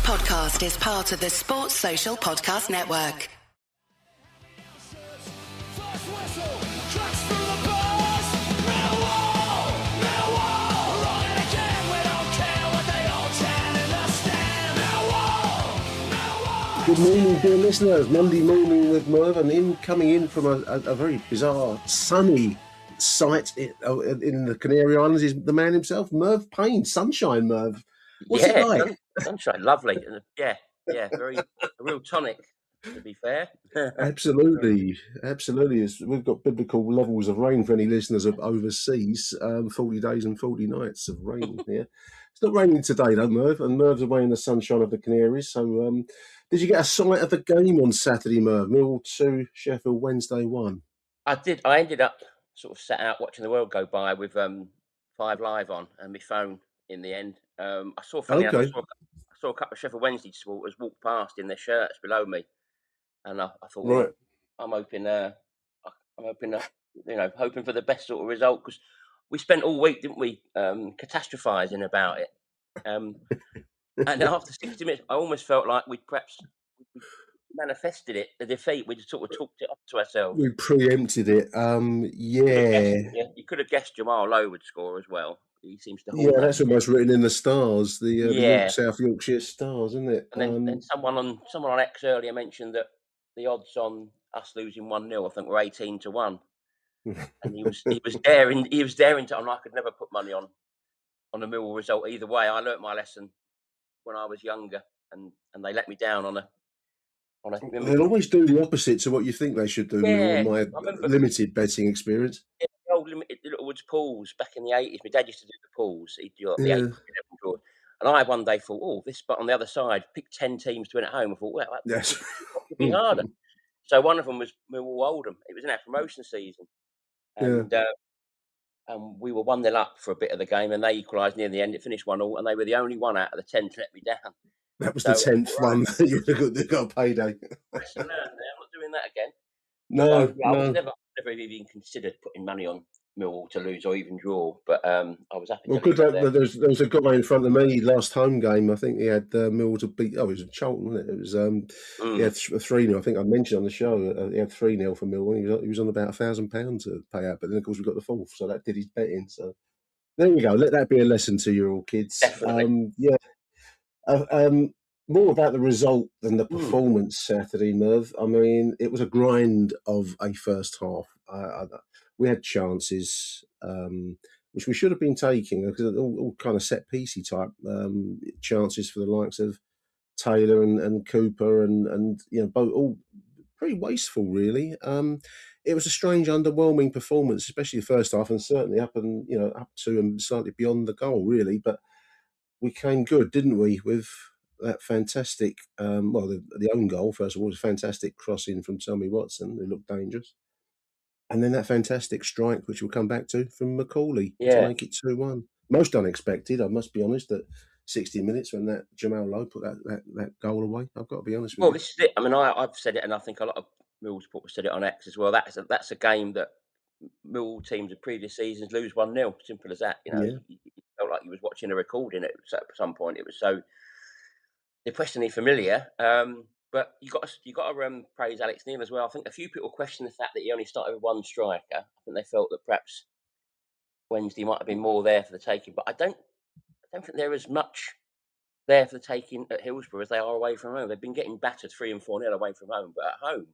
podcast is part of the Sports Social Podcast Network. First whistle, tracks through the bars. Millwall, Millwall, running again. We don't care what they all chant in the stand. Millwall, Millwall. Good morning, dear listeners. Monday morning with Merv, and coming in from a very bizarre, sunny site in the Canary Islands is the man himself, Merv Payne. Sunshine, Merv. What's it like? Sunshine, lovely. Yeah, very a real tonic, to be fair. Absolutely. We've got biblical levels of rain for any listeners of overseas. 40 days and 40 nights of rain here. It's not raining today, though, Merv, and Merv's away in the sunshine of the Canaries. So, did you get a sight of the game on Saturday, Merv? Millwall 2, Sheffield Wednesday 1. I did. I ended up sort of sat out watching the world go by with 5 Live on and my phone in the end. I saw I saw a couple of Sheffield Wednesday supporters walk past in their shirts below me, and I thought, Right. I'm hoping, hoping for the best sort of result, because we spent all week, didn't we, catastrophizing about it. And after 60 minutes, I almost felt like we'd manifested it, the defeat. We'd sort of talked it up to ourselves. We preempted it. You could have guessed Jamal Lowe would score as well. He seems to hold that's almost written in the stars, the South Yorkshire Stars, isn't it? And then someone on X earlier mentioned that the odds on us losing 1-0, I think, were 18-1. And he was daring to. I could never put money on a Millwall result either way. I learnt my lesson when I was younger, and they let me down on a. They'll always do the opposite to what you think they should do. Yeah, in my limited betting experience. The old Littlewoods pools back in the 80s. My dad used to do the pools. He'd do the 8 11 draws. And I one day thought, but on the other side, pick 10 teams to win at home. I thought, well, that could be harder. So one of them was Millwall Oldham. It was in our promotion season. And we were 1-0 up for a bit of the game, and they equalised near the end. It finished 1-1, and they were the only one out of the 10 to let me down. That was the 10th one that you got a payday. Lesson learned there. I'm not doing that again. No. I never even considered putting money on Millwall to lose or even draw, but I was happy. Well, good luck. There was a guy in front of me last home game. I think he had Millwall to beat. Oh, it was Charlton, wasn't it? It was he had 3-0. I think I mentioned on the show he had 3-0 for Millwall. He was on about £1,000 to pay out, but then of course we got the fourth, so that did his betting. So there we go. Let that be a lesson to you all, kids. Definitely. More about the result than the performance Saturday, Merv. I mean, it was a grind of a first half. We had chances, which we should have been taking, because all kind of set piecey type chances for the likes of Taylor and Cooper, and both all pretty wasteful, really. It was a strange, underwhelming performance, especially the first half, and certainly up to and slightly beyond the goal, really. But we came good, didn't we, with that fantastic, the own goal, first of all, was a fantastic crossing from Tommy Watson, who looked dangerous. And then that fantastic strike, which we'll come back to, from Macaulay to make it 2-1. Most unexpected, I must be honest, at 60 minutes when that Jamal Lowe put that goal away. I've got to be honest with you. Well, this is it. I mean, I've said it, and I think a lot of Millwall supporters said it on X as well. That's a game that Millwall teams of previous seasons lose 1-0. Simple as that. You felt like you was watching a recording at some point. It was so depressingly familiar. But you got to praise Alex Neil as well. I think a few people question the fact that he only started with one striker. I think they felt that perhaps Wednesday might have been more there for the taking, but I don't think there is much there for the taking at Hillsborough as they are away from home. They've been getting battered 3 and 4-0 away from home, but at home,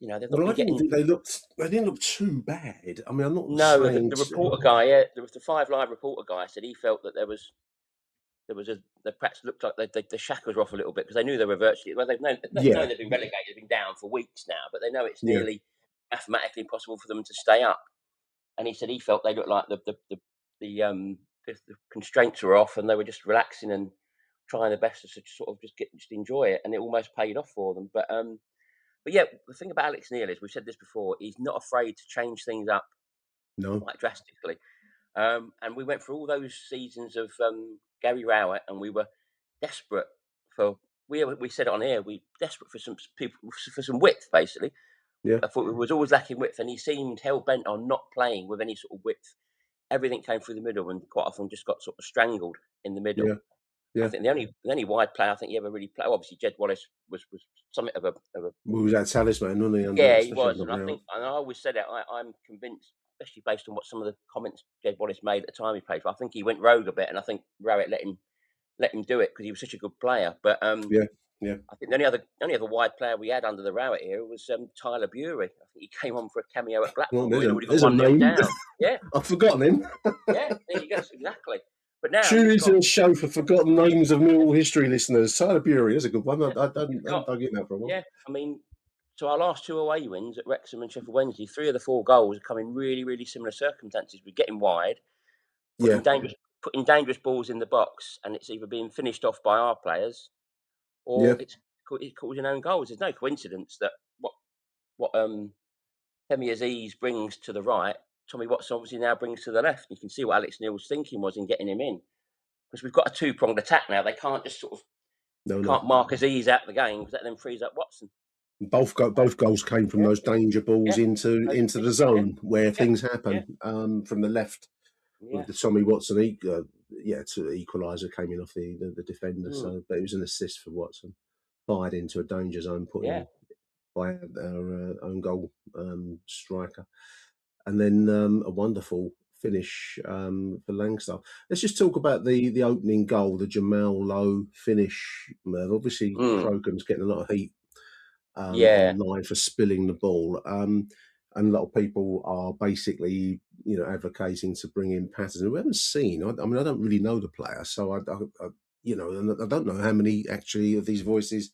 they've not been getting. I didn't think they didn't look too bad. I mean, I'm not. No, the reporter guy, the 5 Live reporter guy said he felt that there was they perhaps looked like the shackles were off a little bit, because they knew they were virtually. Well, they've known they've been relegated, they've been down for weeks now, but they know it's nearly mathematically impossible for them to stay up. And he said he felt they looked like the constraints were off, and they were just relaxing and trying their best to sort of just enjoy it, and it almost paid off for them. But yeah, the thing about Alex Neil is, we've said this before, he's not afraid to change things up quite drastically. And we went through all those seasons of Gary Rowett, and we were desperate for. We said it on air. We were desperate for some people, for some width, basically. Yeah. I thought it was always lacking width, and he seemed hell bent on not playing with any sort of width. Everything came through the middle, and quite often just got sort of strangled in the middle. I think the only wide player I think he ever really played. Obviously, Jed Wallace was something of a Well, he was that talisman, wasn't he? yeah, he Especially was, under and I Brown. think, and I always said it. I'm convinced, especially based on what some of the comments Jed Wallace made at the time he played for. I think he went rogue a bit, and I think Rowett let him do it because he was such a good player. But Yeah, yeah. I think the only other wide player we had under the Rowett era was Tyler Bury. I think he came on for a cameo at Well, Blackpool. We'd already got there's a 1-0 name. down. Yeah, I've forgotten him. yeah, there you go, exactly. But now Tune you've into got a show for forgotten names of Millwall history listeners. Tyler Bury is a good one. I you've haven't got dug in that for a while. yeah. I mean, so our last 2 away wins at Wrexham and Sheffield Wednesday, 3 of the 4 goals have come in really, really similar circumstances. We're getting wide, Yeah, putting dangerous balls in the box, and it's either being finished off by our players yeah. or it's causing own goals. There's no coincidence that what Femi Aziz brings to the right, Tommy Watson obviously now brings to the left. You can see what Alex Neil's thinking was in getting him in, because we've got a 2-pronged attack now. They can't just sort of No. can't mark Aziz out the game because that then frees up Watson. Both goals came from Yeah, those danger balls yeah, into those the misses, yeah, zone where yeah, things yeah, happen. From the left yeah. with the Tommy Watson, to equaliser came in off the defender. Mm, So, but it was an assist for Watson, fired into a danger zone, put yeah, in by our own goal striker, and then a wonderful finish for Langstaff. Let's just talk about the opening goal, the Jamal Lowe finish. Merv. Obviously, mm, Crocom's getting a lot of heat yeah, online for spilling the ball. And a lot of people are basically, advocating to bring in Patterson. We haven't seen. I mean, I don't really know the player, so and I don't know how many actually of these voices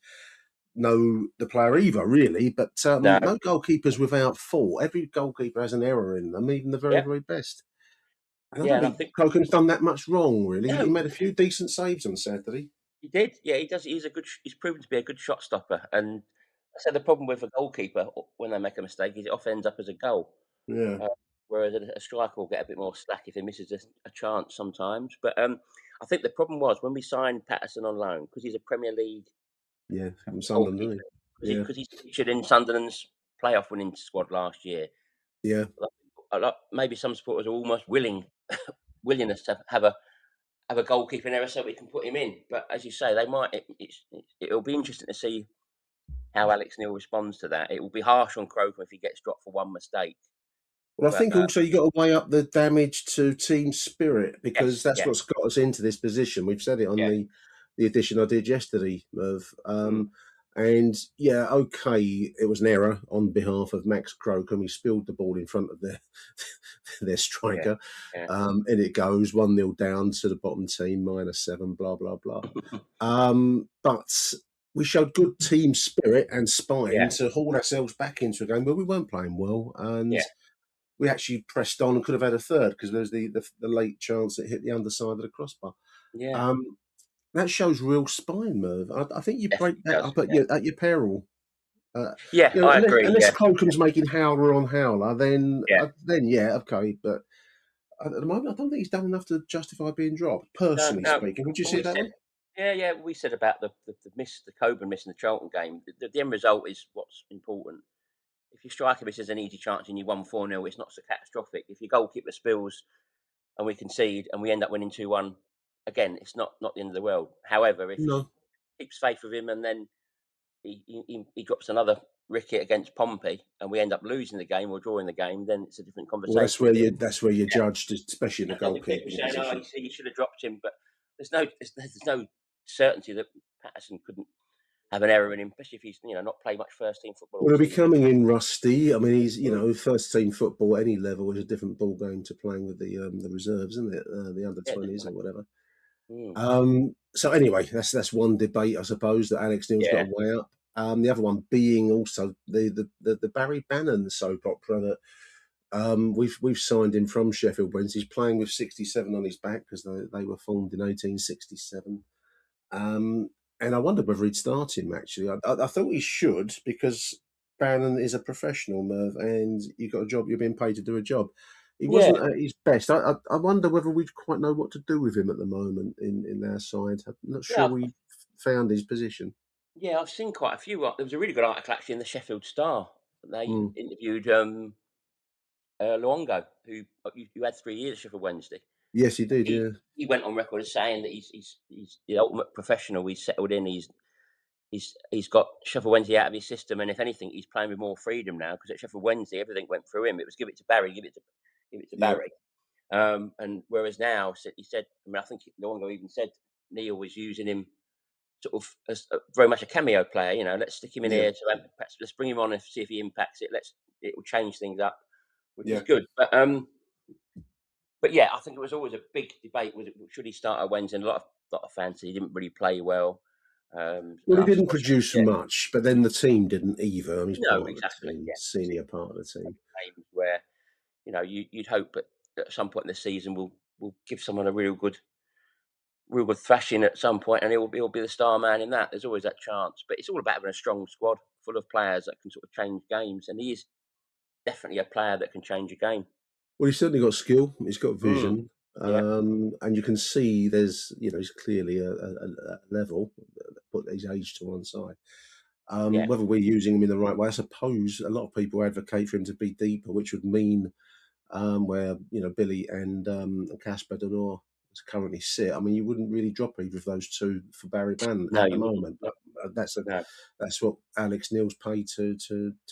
know the player either, really. But no, no goalkeepers without fault. Every goalkeeper has an error in them, even the very, yeah, very best. And I yeah. don't And I think think Crocom's done that much wrong, really. He no, made a few decent saves on Saturday. he did. Yeah, he does. He's a good. He's proven to be a good shot stopper. And I said the problem with a goalkeeper when they make a mistake is it often ends up as a goal. Yeah, Uh, whereas a striker will get a bit more slack if he misses a chance sometimes. But I think the problem was when we signed Patterson on loan because he's a Premier League yeah, from Sunderland, goalkeeper, didn't he? Yeah, because he's featured in Sunderland's playoff winning squad last year. yeah. Like, maybe some supporters are almost willing us to have a goalkeeping error so we can put him in. But as you say, they might. It'll be interesting to see how Alex Neil responds to that. It will be harsh on Crocombe if he gets dropped for one mistake. Well, I But think also you got to weigh up the damage to team spirit because yes, that's yeah, what's got us into this position. We've said it on yeah, the edition I did yesterday, Merv. mm, And yeah, okay, it was an error on behalf of Max Crocombe. He spilled the ball in front of their their yeah, striker, yeah, and it goes 1-0 down to the bottom team, -7, blah blah blah. But we showed good team spirit and spine yeah, to haul ourselves back into a game where we weren't playing well, and yeah, we actually pressed on and could have had a third because there was the late chance that hit the underside of the crossbar. yeah. Um, that shows real spine, Merv. I think you break Definitely that does. up at Yeah, your peril. Uh, yeah, I agree. unless Yeah, Crocombe's making howler on howler, yeah. then yeah, okay. But at the moment, I don't think he's done enough to justify being dropped. No, Personally no. speaking, would you see We it that said, way? yeah, yeah. We said about the miss, the Coburn miss in the Charlton game. The end result is what's important. If your striker misses an easy chance and you won 4-0, it's not so catastrophic. If your goalkeeper spills and we concede and we end up winning 2-1, again, it's not the end of the world. However, if he No. keeps faith with him and then he drops another ricket against Pompey and we end up losing the game or drawing the game, then it's a different Well, conversation. But that's where you're yeah, judged, especially in the I think people goalkeeping saying, "Oh, position. you should have dropped him," but there's no certainty that Patterson couldn't have an error in him, especially if he's not played much first team football all Well, he'll be season. coming in rusty. I mean, he's Mm, first team football at any level is a different ball game to playing with the reserves, isn't it? The under yeah, 20s or definitely. whatever. Mm, So anyway, that's one debate, I suppose, that Alex Neil's got yeah, to weigh up. The other one being also the Barry Bannon soap opera that we've signed him from Sheffield Wednesday. He's playing with 67 on his back because they were formed in 1867. Um, and I wondered whether he'd start him, actually. I thought he should because Bannon is a professional, Merv, and you've got a job, you're being paid to do a job. He yeah, wasn't at his best. I wonder whether we quite know what to do with him at the moment in our side. I'm not sure yeah, we found his position. yeah. I've seen quite a few. There was a really good article actually in the Sheffield Star. They interviewed Luongo, who had 3 years at Sheffield Wednesday. Yes, he did. Yeah, He went on record as saying that he's the ultimate professional. He's settled in. He's got Sheffield Wednesday out of his system, and if anything, he's playing with more freedom now because at Sheffield Wednesday everything went through him. It was give it to Barry, give it to yeah, Barry. And whereas now, he said, I mean, I think Longo even said Neil was using him sort of as very much a cameo player. You know, let's stick him in yeah, here. So perhaps let's bring him on and see if he impacts it. It will change things up, which is yeah. good. But yeah, I think it was always a big debate. Should he start at Wednesday? And a lot of fans said he didn't really play well. Well, he I didn't saw, produce yeah, much, but then the team didn't either. I mean, he's no, part of the exactly. team, Yeah, senior part of the team. games where you'd hope that at some point in the season we'll give someone a real good thrashing at some point, and he'll be the star man in that. There's always that chance, but it's all about having a strong squad full of players that can sort of change games, and he is definitely a player that can change a game. Well, he's certainly got skill. He's got Mm, vision, yeah, and you can see he's clearly a level. Put his age to one side. yeah. Whether we're using him in the right way, I suppose a lot of people advocate for him to be deeper, which would mean where Billy and Casper Denor currently sit. I mean, you wouldn't really drop either of those two for Barry Bannon No, at the you wouldn't. moment, but No. that's what Alex Neil's paid to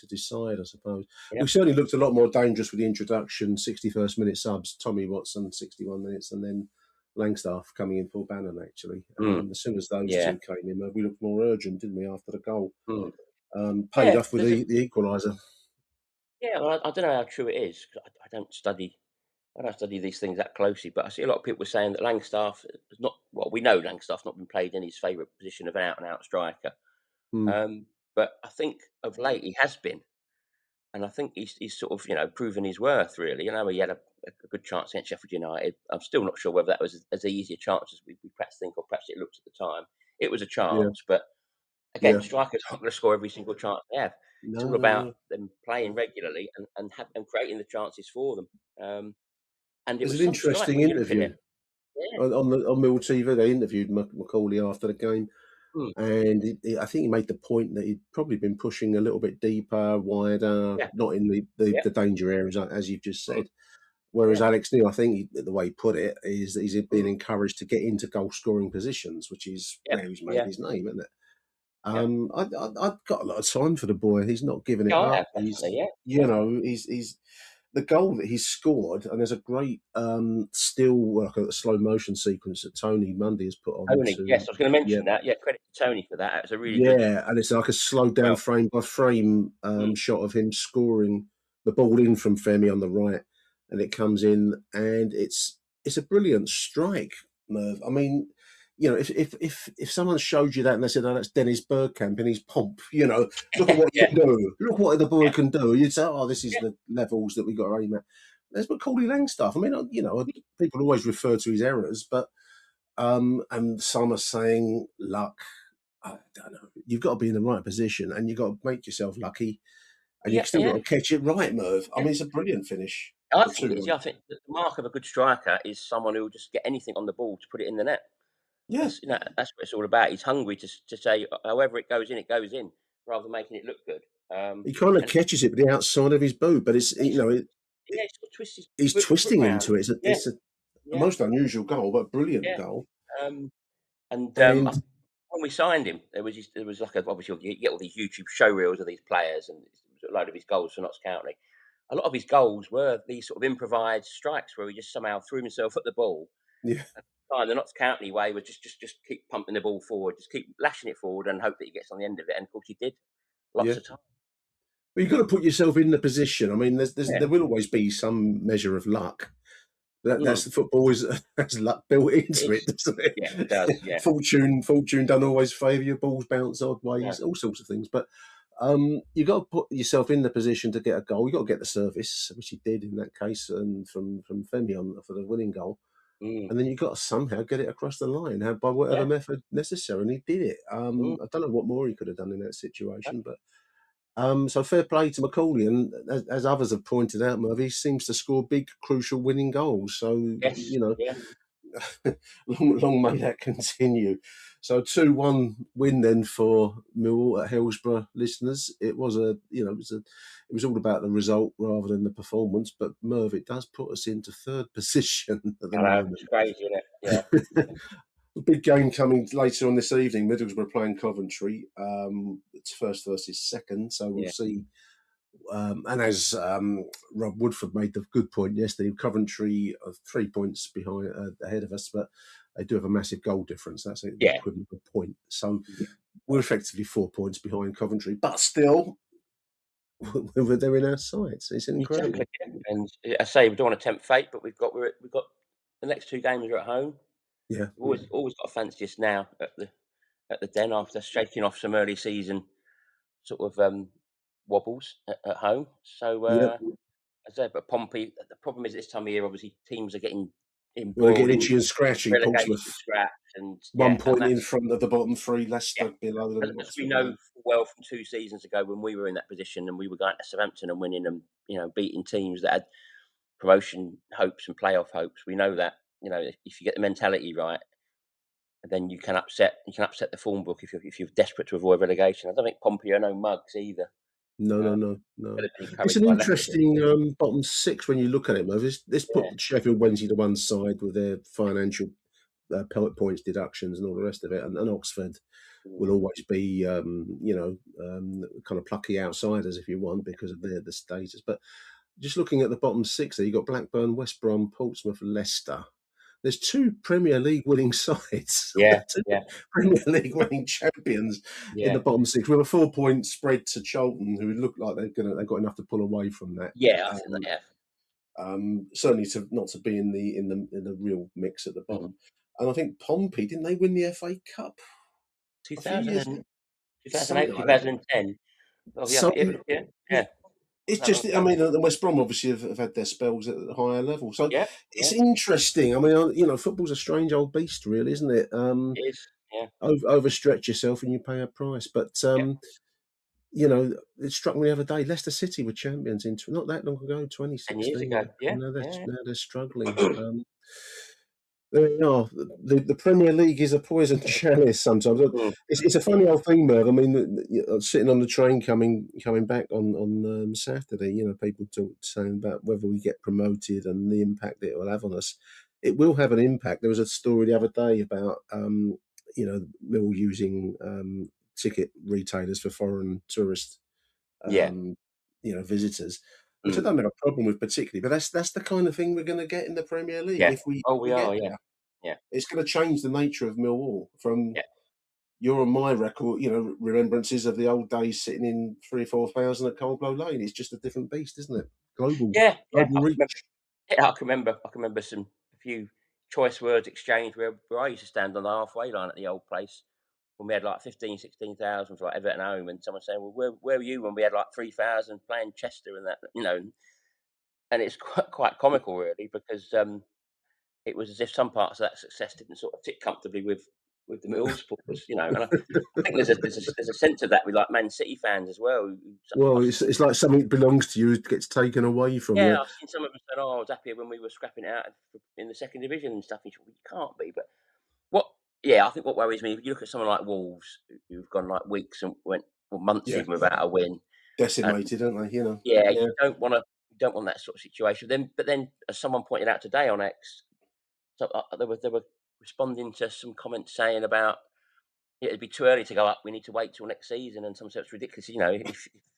decide, I suppose. Yeah. We certainly looked a lot more dangerous with the introduction, 61st minute subs, Tommy Watson, 61 minutes, and then Langstaff coming in for Bannon, actually. Mm, As soon as those yeah. two came in, we looked more urgent, didn't we, after the goal? Mm. Paid Yeah. off with the equaliser. Yeah. Well, I don't know how true it is 'cause I don't study these things that closely, but I see a lot of people saying that Langstaff is not. Well, we know Langstaff's not been played in his favourite position of an out and out striker. Mm, But I think of late he has been. And I think he's sort of, proven his worth, really. He had a good chance against Sheffield United. I'm still not sure whether that was as easy a chance as we perhaps think, or perhaps it looked at the time. It was a yeah, chance, but again, yeah. strikers aren't going to score every single chance they have. It's No, all no, about no. them playing regularly and creating the chances for them. And it There's was an some strike interesting when you look at interview it. Yeah. on Mill TV. They interviewed Macaulay after the game, Mm, and I think he made the point that he'd probably been pushing a little bit deeper, wider, yeah. not in Yeah. the danger areas as you've just Mm, said. Whereas yeah. Alex Neil, I think the way he put it is that he's been Mm, encouraged to get into goal scoring positions, which is yeah. where he's made Yeah. his name, isn't it? Yeah. I've got a lot of time for the boy. He's not giving it Yeah. I up. have definitely. Yeah. You know, he's the goal that he's scored, and there's a great still like a slow motion sequence that Tony Mundy has put on Tony. Yes, to I was going to yeah mention that. Yeah. Credit to Tony for that. It was a really good. yeah, and it's like a slowed down Well. frame by frame Mm, shot of him scoring the ball in from Femi on the right, and it comes in, and it's a brilliant strike, Merv. I mean, if someone showed you that and they said, "Oh, that's Dennis Bergkamp in his pomp," look at what he yeah. can do. Look what the boy Yeah. can do. You'd say, "Oh, this is Yeah. the levels that we got to aim at." There's Macaulay Langstaff. I mean, people always refer to his errors, but and some are saying luck. I don't know. You've got to be in the right position, and you've got to make yourself lucky, and you've Yeah. still got Yeah. to catch it right, Merv. I Yeah. mean, it's a brilliant finish I for think it is. 2-1. Yeah, I think the mark of a good striker is someone who will just get anything on the ball to put it in the net. Yeah, That's what it's all about. He's hungry to say however it goes in, rather than making it look good. he kind of And catches it with the outside of his boot, but it's he's, yeah, he sort of twists his he's foot twisting round. into it. Yeah, A yeah, most unusual goal, but brilliant yeah. goal. Um, and And when we signed him, there was like obviously you get all these YouTube show reels of these players and a load of his goals for Notts County. A lot of his goals were these sort of improvised strikes where he just somehow threw himself at the ball. yeah, The Notts County way was just keep pumping the ball forward, just keep lashing it forward and hope that he gets on the end of it. And of course he did yeah. lots of times. Well, you've got to put yourself in the position. I mean, Yeah. there will always be some measure of luck. That's Mm. the football is has luck built into it, It's doesn't yeah, it does. it? Yeah. Fortune don't always favour you. Balls bounce odd No. ways, all sorts of things. But you got to put yourself in the position to get a goal. You got to get the service, which he did in that case, and from Femi on for the winning goal. Mm. And then you got to somehow get it across the line by whatever Yeah. method necessary. And he did it. Mm. I don't know what more he could have done in that situation, but so fair play to Macaulay, and as others have pointed out, Merv, he seems to score big, crucial winning goals. So Yes. Yeah. long may that continue. So 2-1 win then for Millwall at Hillsborough, listeners. It was it was all about the result rather than the performance. But Merv, it does put us into third position at the I know, it's moment. crazy, isn't it? Yeah. A big game coming later on this evening. Middlesbrough playing Coventry. It's first versus second, so we'll see. And as Rob Woodford made the good point yesterday, Coventry are 3 points behind ahead of us, but they do have a massive goal difference. That's the equivalent of a point. So we're effectively 4 points behind Coventry, but still, they're in our sights. It's incredible. Exactly. And I say we don't want to tempt fate, but we've got the next 2 games are at home. Yeah, We've always got to fancy us now at the Den after shaking off some early season sort of wobbles at home. So yeah. as I said, but Pompey. The problem is this time of year, obviously teams are getting Well, they're embroiled getting in itchy and scratchy. relegation Portsmouth scraps, and 1 and point in that's front of the bottom three. yeah. Leicester below them. As we know well from 2 seasons ago when we were in that position and we were going to Southampton and winning and beating teams that had promotion hopes and playoff hopes. We know that if you get the mentality right, then you can upset the form book if you're desperate to avoid relegation. I don't think Pompey are no mugs either. No. Could have been It's encouraged an by Leicester. interesting bottom six when you look at it, Merv. Let's Yeah. put Sheffield Wednesday to one side with their financial points deductions and all the rest of it, and Oxford will always be, kind of plucky outsiders if you want because of the status. But just looking at the bottom six, there you've got Blackburn, West Brom, Portsmouth, Leicester. There's 2 Premier League winning sides, Yeah, 2 yeah, Premier League winning champions in yeah, the bottom six with a 4-point spread to Charlton, who look like they've got enough to pull away from that. yeah. I think they have. Certainly not to be in the real mix at the bottom. And I think Pompey, didn't they win the FA Cup a few 2000 years ago? and, Something 2008, like that. 2010. Oh yeah, So yeah. it's Not long just, I ago. mean, the West Brom obviously have had their spells at a higher level. So Yeah, it's yeah. interesting. I mean, football's a strange old beast, really, isn't it? It is. Yeah, Overstretch yourself and you pay a price. But yeah. it struck me the other day. Leicester City were champions not that long ago, 10 years 2016, ago. Yeah, and now yeah. they're struggling. There we are. The Premier League is a poison chalice sometimes. Mm, It's a funny old thing, Merv. I mean, sitting on the train coming back on Saturday, people saying about whether we get promoted and the impact it will have on us. It will have an impact. There was a story the other day about Mill using ticket retailers for foreign tourist yeah. visitors, which I Mm, don't have a problem with particularly. But that's the kind of thing we're going to get in the Premier League yeah. if we Oh, we get are. Yeah, there. yeah, It's going to change the nature of Millwall from yeah, your and my record, remembrances of the old days sitting in 3,000 or 4,000 at Coldblow Lane. It's just a different beast, isn't it? Global, yeah, yeah. global reach. I can remember. I can remember a few choice words exchanged where I used to stand on the halfway line at the old place when we had like 15, 16,000 for like Everton home, and someone saying, "Well, where were you when we had like 3,000 playing Chester and that?" And it's quite comical really because it was as if some parts of that success didn't sort of sit comfortably with the Mill supporters. And I think there's a sense of that with like Man City fans as well. Well, I've it's like something that belongs to you gets taken away from Yeah, you. I've seen some of them saying, "Oh, I was happier when we were scrapping it out in the second division and stuff." And you can't be. But what? Yeah, I think what worries me, if you look at someone like Wolves, who've gone like weeks and months Yeah, even without a win, and decimated, aren't they? yeah, Yeah. you don't want that sort of situation. But then, as someone pointed out today on X, so they were responding to some comments saying about it'd be too early to go up. We need to wait till next season, and some say it's ridiculous.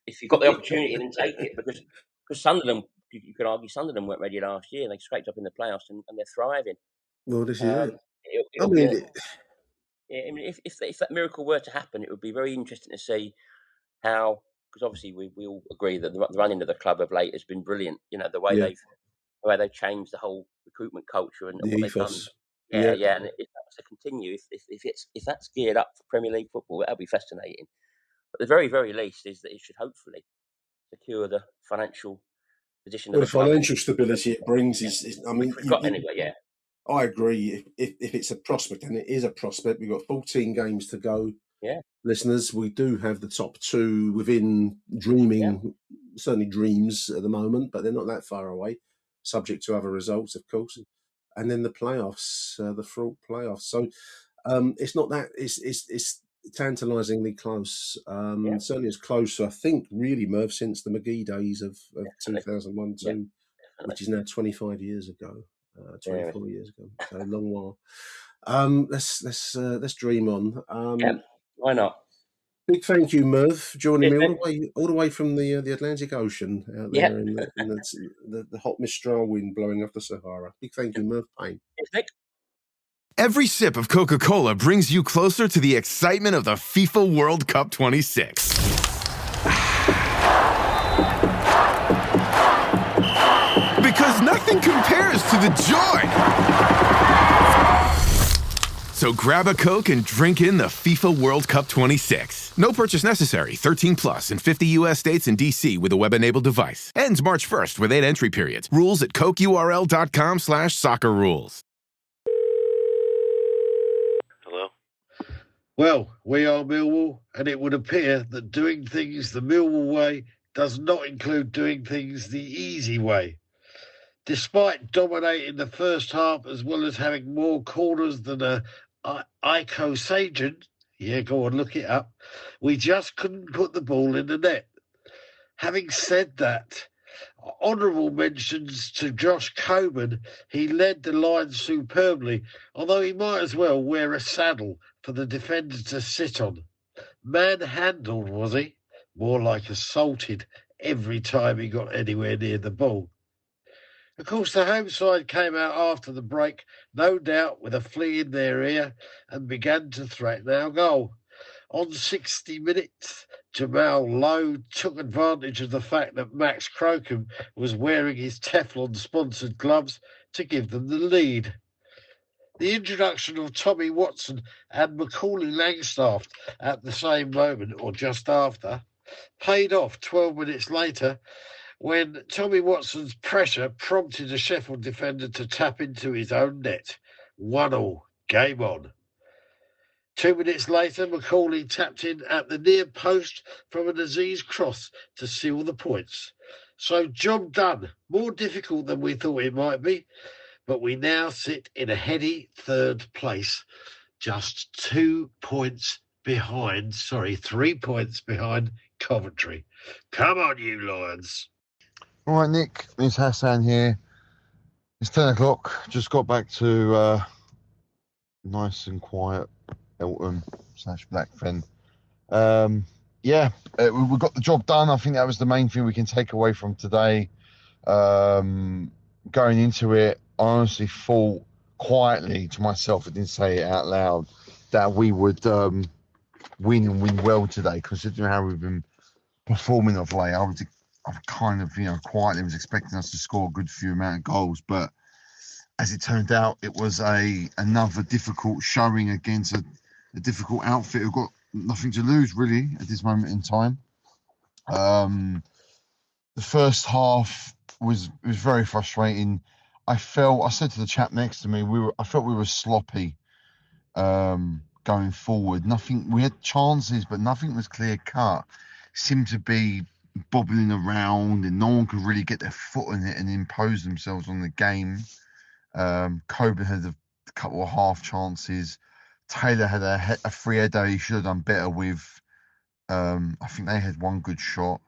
If you've got the opportunity, then take it because Sunderland, you could argue Sunderland weren't ready last year, and they scraped up in the playoffs, and they're thriving. Well, this is it. Um, I it'll be mean, a yeah, I mean, if that miracle were to happen, it would be very interesting to see how, because obviously we all agree that the running of the club of late has been brilliant. The way yeah, they've changed the whole recruitment culture and the what they've done. ethos. Yeah, Yeah. yeah, and if that's to continue, if that's geared up for Premier League football, that'll be fascinating. But the very, very least is that it should hopefully secure the financial position of Well, the the club, financial stability it brings yeah, is I which mean, we've got anyway. Yeah, I agree. If it's a prospect, and it is a prospect, we've got 14 games to go. yeah, Listeners, we do have the top 2 within yeah, certainly dreams at the moment, but they're not that far away, subject to other results, of course. and then the playoffs, the fraught playoffs. So it's not that it's tantalisingly close. Yeah. Certainly as close, I think, really, Merv, since the McGee days of Definitely. 2001, Yeah, 2, which is definitely. now 25 years ago, Yeah. 24 years ago. So a long while. Let's dream on. Yeah. Why not? Big thank you, Merv, for joining Cheers, me mate. all the way from the Atlantic Ocean out Yeah. there in the hot Mistral wind blowing off the Sahara. Big thank you, Merv Payne. Cheers, Nick. Every sip of Coca-Cola brings you closer to the excitement of the FIFA World Cup 26. Because nothing compares to the joy. So grab a Coke and drink in the FIFA World Cup 26. No purchase necessary. 13 plus in 50 U.S. states and D.C. with a web-enabled device. Ends March 1st with 8 entry periods. Rules at cokeurl.com/soccer rules. Hello? Well, we are Millwall, and it would appear that doing things the Millwall way does not include doing things the easy way. Despite dominating the first half as well as having more corners than a Icosagen, yeah, go on, look it up, we just couldn't put the ball in the net. Having said that, honourable mentions to Josh Coburn. He led the line superbly, although he might as well wear a saddle for the defender to sit on. Manhandled, was he? More like assaulted every time he got anywhere near the ball. Of course, the home side came out after the break, no doubt with a flea in their ear, and began to threaten our goal. On 60 minutes, Jamal Lowe took advantage of the fact that Max Crocombe was wearing his Teflon-sponsored gloves to give them the lead. The introduction of Tommy Watson and Macaulay Langstaff at the same moment, or just after, paid off 12 minutes later when Tommy Watson's pressure prompted a Sheffield defender to tap into his own net. 1-1, game on. 2 minutes later, Macaulay tapped in at the near post from an Aziz cross to seal the points. So job done. More difficult than we thought it might be, but we now sit in a heady third place, just 3 points behind Coventry. Come on, you Lions. All right, Nick, it's Hassan here. It's 10 o'clock. Just got back to nice and quiet Elton/Blackfen. We got the job done. I think that was the main thing we can take away from today. Going into it, I honestly thought quietly to myself, I didn't say it out loud, that we would win and win well today, considering how we've been performing of late. I kind of, quietly was expecting us to score a good few amount of goals, but as it turned out, it was another difficult showing against a difficult outfit who've got nothing to lose, really, at this moment in time. The first half was very frustrating. I said to the chap next to me, I felt we were sloppy going forward. We had chances, but nothing was clear cut. Seemed to be bobbling around, and no one could really get their foot on it and impose themselves on the game. Coburn had a couple of half chances. Taylor had a free header he should have done better with. I think they had one good shot.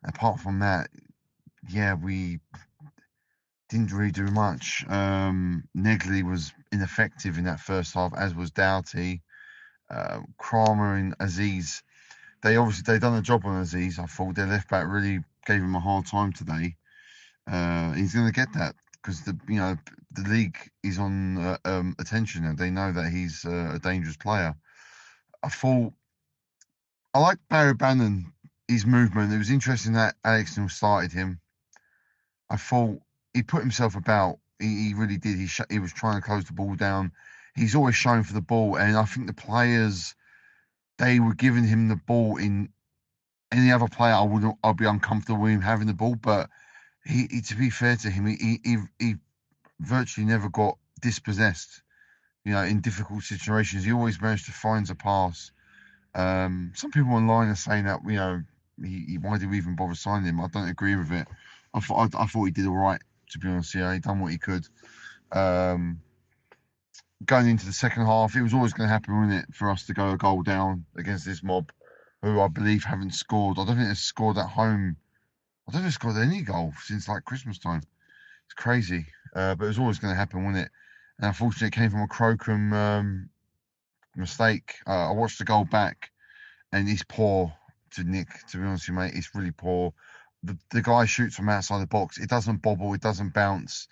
Apart from that, we didn't really do much. Negley was ineffective in that first half, as was Doughty. Kramer and Aziz, they done a job on Aziz. I thought their left back really gave him a hard time today. He's going to get that because the league is on attention now. They know that he's a dangerous player. I like Barry Bannon, his movement. It was interesting that Alex Neil started him. I thought he put himself about. He really did. He was trying to close the ball down. He's always shown for the ball, and I think the players, they were giving him the ball. In any other player, I'd be uncomfortable with him having the ball. But he to be fair to him, he virtually never got dispossessed. In difficult situations, he always managed to find a pass. Some people online are saying that why did we even bother signing him? I don't agree with it. I thought he did all right, to be honest. He done what he could. Going into the second half, it was always going to happen, wasn't it, for us to go a goal down against this mob, who I believe haven't scored. I don't think they've scored at home. I don't think they've scored any goal since like Christmas time. It's crazy, but it was always going to happen, wasn't it? And unfortunately, it came from a Crocombe mistake. I watched the goal back, and it's poor to Nick. To be honest with you, mate, it's really poor. The guy shoots from outside the box. It doesn't bobble. It doesn't bounce,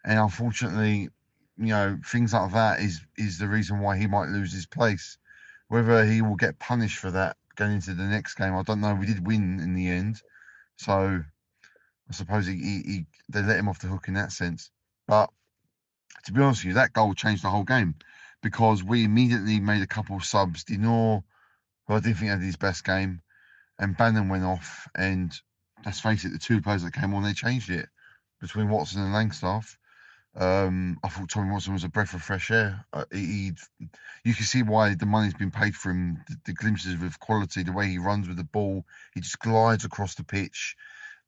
and unfortunately, you know, things like that is the reason why he might lose his place. Whether he will get punished for that going into the next game, I don't know. We did win in the end, so I suppose they let him off the hook in that sense. But to be honest with you, that goal changed the whole game, because we immediately made a couple of subs. Dinor, who I didn't think had his best game, and Bannon went off. And let's face it, the two players that came on, they changed it between Watson and Langstaff. I thought Tommy Watson was a breath of fresh air. You can see why the money's been paid for him. The glimpses of quality, the way he runs with the ball, he just glides across the pitch.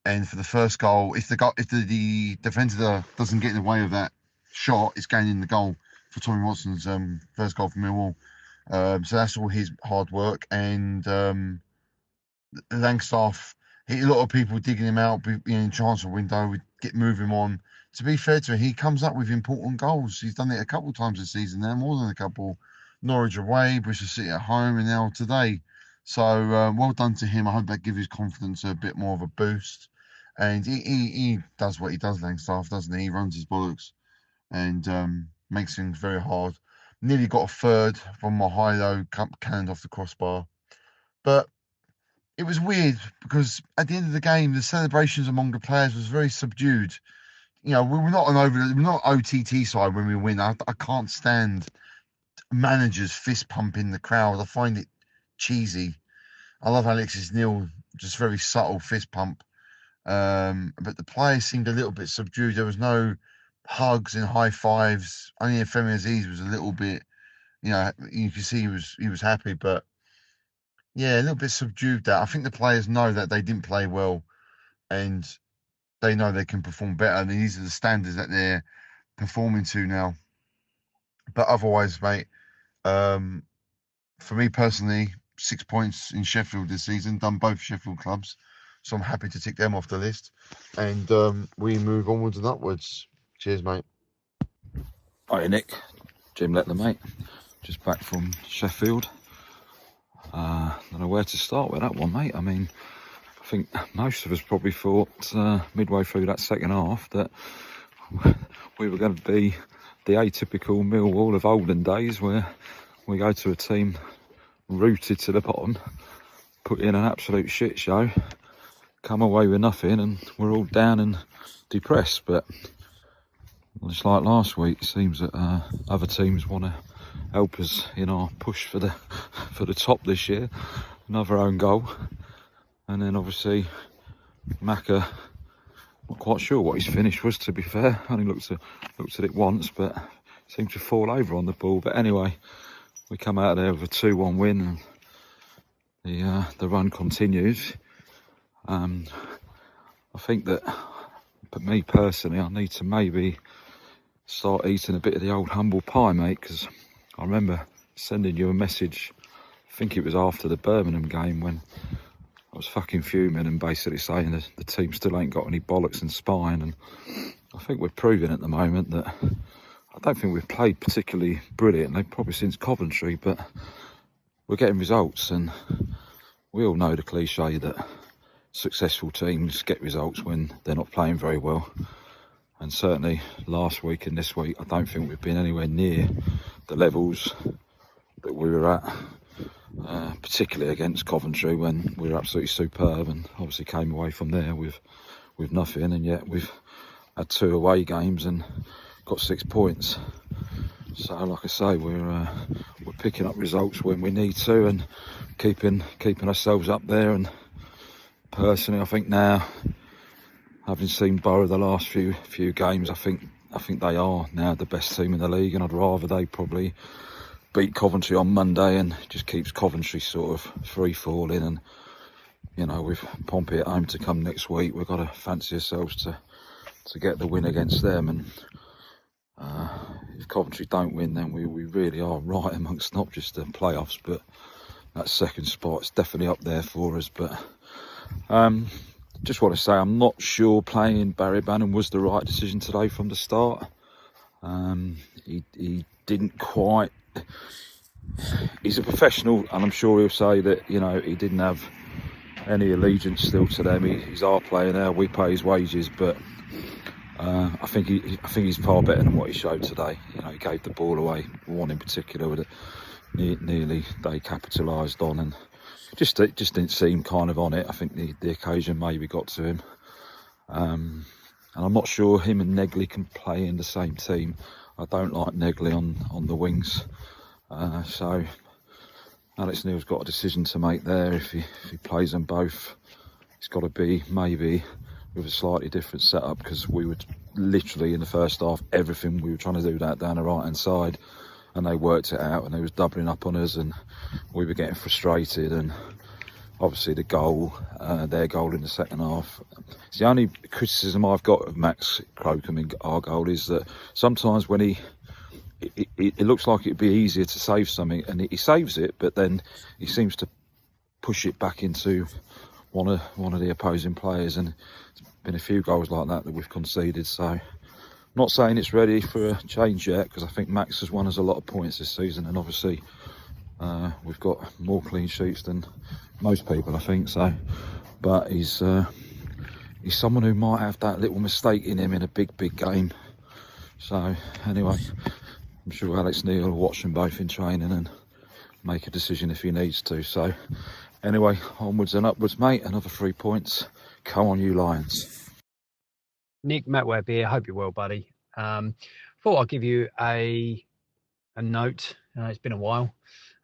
And for the first goal, if the defender doesn't get in the way of that shot, it's going in the goal for Tommy Watson's first goal for Millwall. So that's all his hard work. And Langstaff, a lot of people digging him out in transfer window, would get moving on. To be fair to him, he comes up with important goals. He's done it a couple of times this season now, more than a couple. Norwich away, Bristol City at home, and now today. So well done to him. I hope that gives his confidence a bit more of a boost. And he does what he does, Langstaff, doesn't he? He runs his bollocks and makes things very hard. Nearly got a third from Mahilo, cannoned off the crossbar. But it was weird, because at the end of the game, the celebrations among the players was very subdued. You know, we're not OTT side when we win. I can't stand managers fist pumping the crowd. I find it cheesy. I love Alexis Neil, just very subtle fist pump. But the players seemed a little bit subdued. There was no hugs and high fives. Only Femi Aziz was a little bit, you know, you can see he was happy, but yeah, a little bit subdued. That I think the players know that they didn't play well, and they know they can perform better, and these are the standards that they're performing to now. But otherwise, mate, for me personally, 6 points in Sheffield this season, done both Sheffield clubs, so I'm happy to tick them off the list, and we move onwards and upwards. Cheers, mate. Hi, Nick. Jim Lettler, mate. Just back from Sheffield. I don't know where to start with that one, mate. I mean, I think most of us probably thought midway through that second half that we were going to be the atypical Millwall of olden days, where we go to a team rooted to the bottom, put in an absolute shit show, come away with nothing, and we're all down and depressed. But just like last week, it seems that other teams want to help us in our push for the top this year. Another own goal. And then obviously Maka, not quite sure what his finish was, to be fair. I only looked at it once, but seemed to fall over on the ball. But anyway, we come out of there with a 2-1 win, and the run continues. I think that, but me personally, I need to maybe start eating a bit of the old humble pie, mate, because I remember sending you a message, I think it was after the Birmingham game, when I was fucking fuming and basically saying that the team still ain't got any bollocks and spine. And I think we're proving at the moment that I don't think we've played particularly brilliantly, probably since Coventry, but we're getting results. And we all know the cliche that successful teams get results when they're not playing very well. And certainly last week and this week, I don't think we've been anywhere near the levels that we were at. Particularly against Coventry, when we were absolutely superb, and obviously came away from there with nothing, and yet we've had 2 away games and got 6 points. So like I say, we're picking up results when we need to, and keeping ourselves up there. And personally, I think now, having seen Borough the last few games, I think they are now the best team in the league, and I'd rather they probably beat Coventry on Monday and just keeps Coventry sort of free falling. And you know, with Pompey at home to come next week, we've got to fancy ourselves to get the win against them. And If Coventry don't win, then we really are right amongst not just the playoffs, but that second spot is definitely up there for us. But just want to say, I'm not sure playing Barry Bannon was the right decision today from the start. He didn't quite. He's a professional, and I'm sure he'll say that, you know, he didn't have any allegiance still to them. He's our player now. We pay his wages, but I think he's far better than what he showed today. You know, he gave the ball away, one in particular, with it nearly they capitalised on, and it just didn't seem kind of on it. I think the occasion maybe got to him, and I'm not sure him and Negley can play in the same team. I don't like Negley on the wings, so Alex Neil's got a decision to make there. If he plays them both, it's got to be maybe with a slightly different setup, because we were literally in the first half, everything we were trying to do that down the right hand side, and they worked it out, and they was doubling up on us, and we were getting frustrated. And obviously the goal, their goal in the second half, it's the only criticism I've got of Max Crocombe in our goal, is that sometimes when it looks like it'd be easier to save something, and he saves it, but then he seems to push it back into one of the opposing players, and there's been a few goals like that we've conceded. So I'm not saying it's ready for a change yet, because I think Max has won us a lot of points this season, and obviously we've got more clean sheets than most people, I think. So, but he's someone who might have that little mistake in him in a big game. So anyway, I'm sure Alex Neil will watch them both in training and make a decision if he needs to. So anyway, onwards and upwards, mate. Another 3 points. Come on, you Lions. Nick, Matt Webb here. Hope you're well, buddy. Thought I'd give you a note. It's been a while.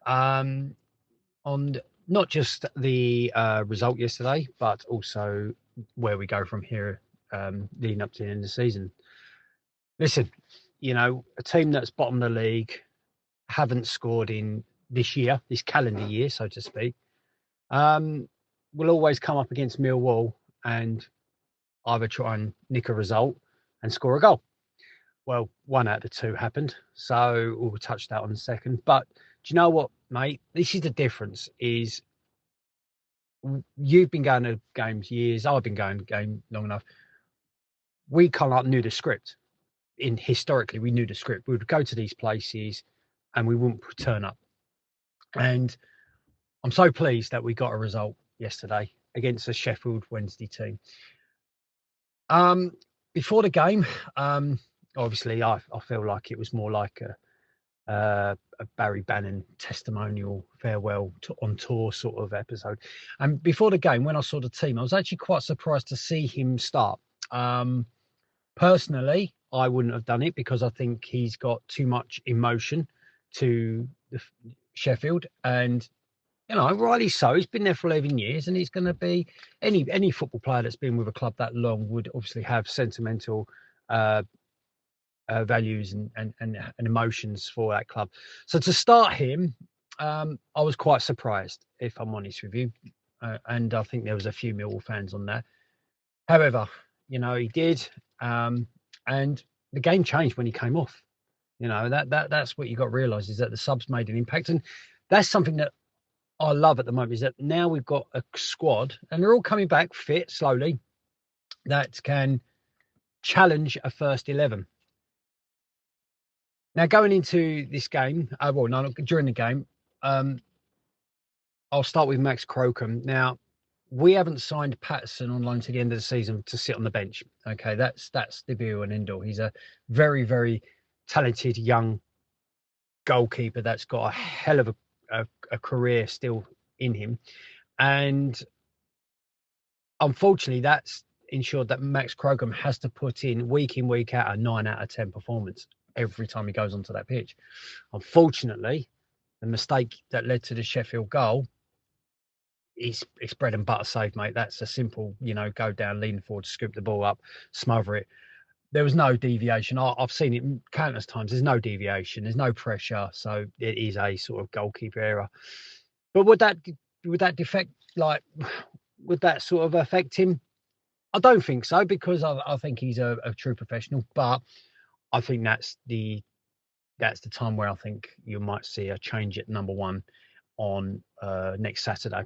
On not just the result yesterday, but also where we go from here leading up to the end of the season. Listen, you know, a team that's bottom of the league, haven't scored in this year, this calendar year, so to speak, will always come up against Millwall and either try and nick a result and score a goal. Well, 1 out of the 2 happened, so we'll touch that on a second. But do you know what, mate? This is the difference, is you've been going to games years, I've been going to game long enough. We kind of knew the script. Historically, we knew the script. We would go to these places and we wouldn't turn up. And I'm so pleased that we got a result yesterday against the Sheffield Wednesday team. Before the game, obviously, I feel like it was more like a Barry Bannon testimonial farewell on tour sort of episode. And before the game, when I saw the team, I was actually quite surprised to see him start. Personally, I wouldn't have done it, because I think he's got too much emotion to Sheffield, and you know, rightly so. He's been there for 11 years, and he's going to be any football player that's been with a club that long would obviously have sentimental values and emotions for that club. So to start him, I was quite surprised, if I'm honest with you, and I think there was a few Millwall fans on that. However, you know, he did, and the game changed when he came off. You know, that's what you got to realise, is that the subs made an impact, and that's something that I love at the moment, is that now we've got a squad, and they're all coming back fit slowly, that can challenge a first 11. Now, going into this game, during the game, I'll start with Max Crocombe. Now, we haven't signed Patterson on loan to the end of the season to sit on the bench. Okay, that's the be all and end all. He's a very, very talented young goalkeeper that's got a hell of a career still in him. And unfortunately, that's ensured that Max Crocombe has to put in, week out, a 9 out of 10 performance every time he goes onto that pitch. Unfortunately, the mistake that led to the Sheffield goal, it's bread and butter save, mate. That's a simple, go down, lean forward, scoop the ball up, smother it. There was no deviation. I've seen it countless times. There's no deviation. There's no pressure. So it is a sort of goalkeeper error. But would that sort of affect him? I don't think so, because I think he's a true professional. But I think that's the time where I think you might see a change at number one on next Saturday.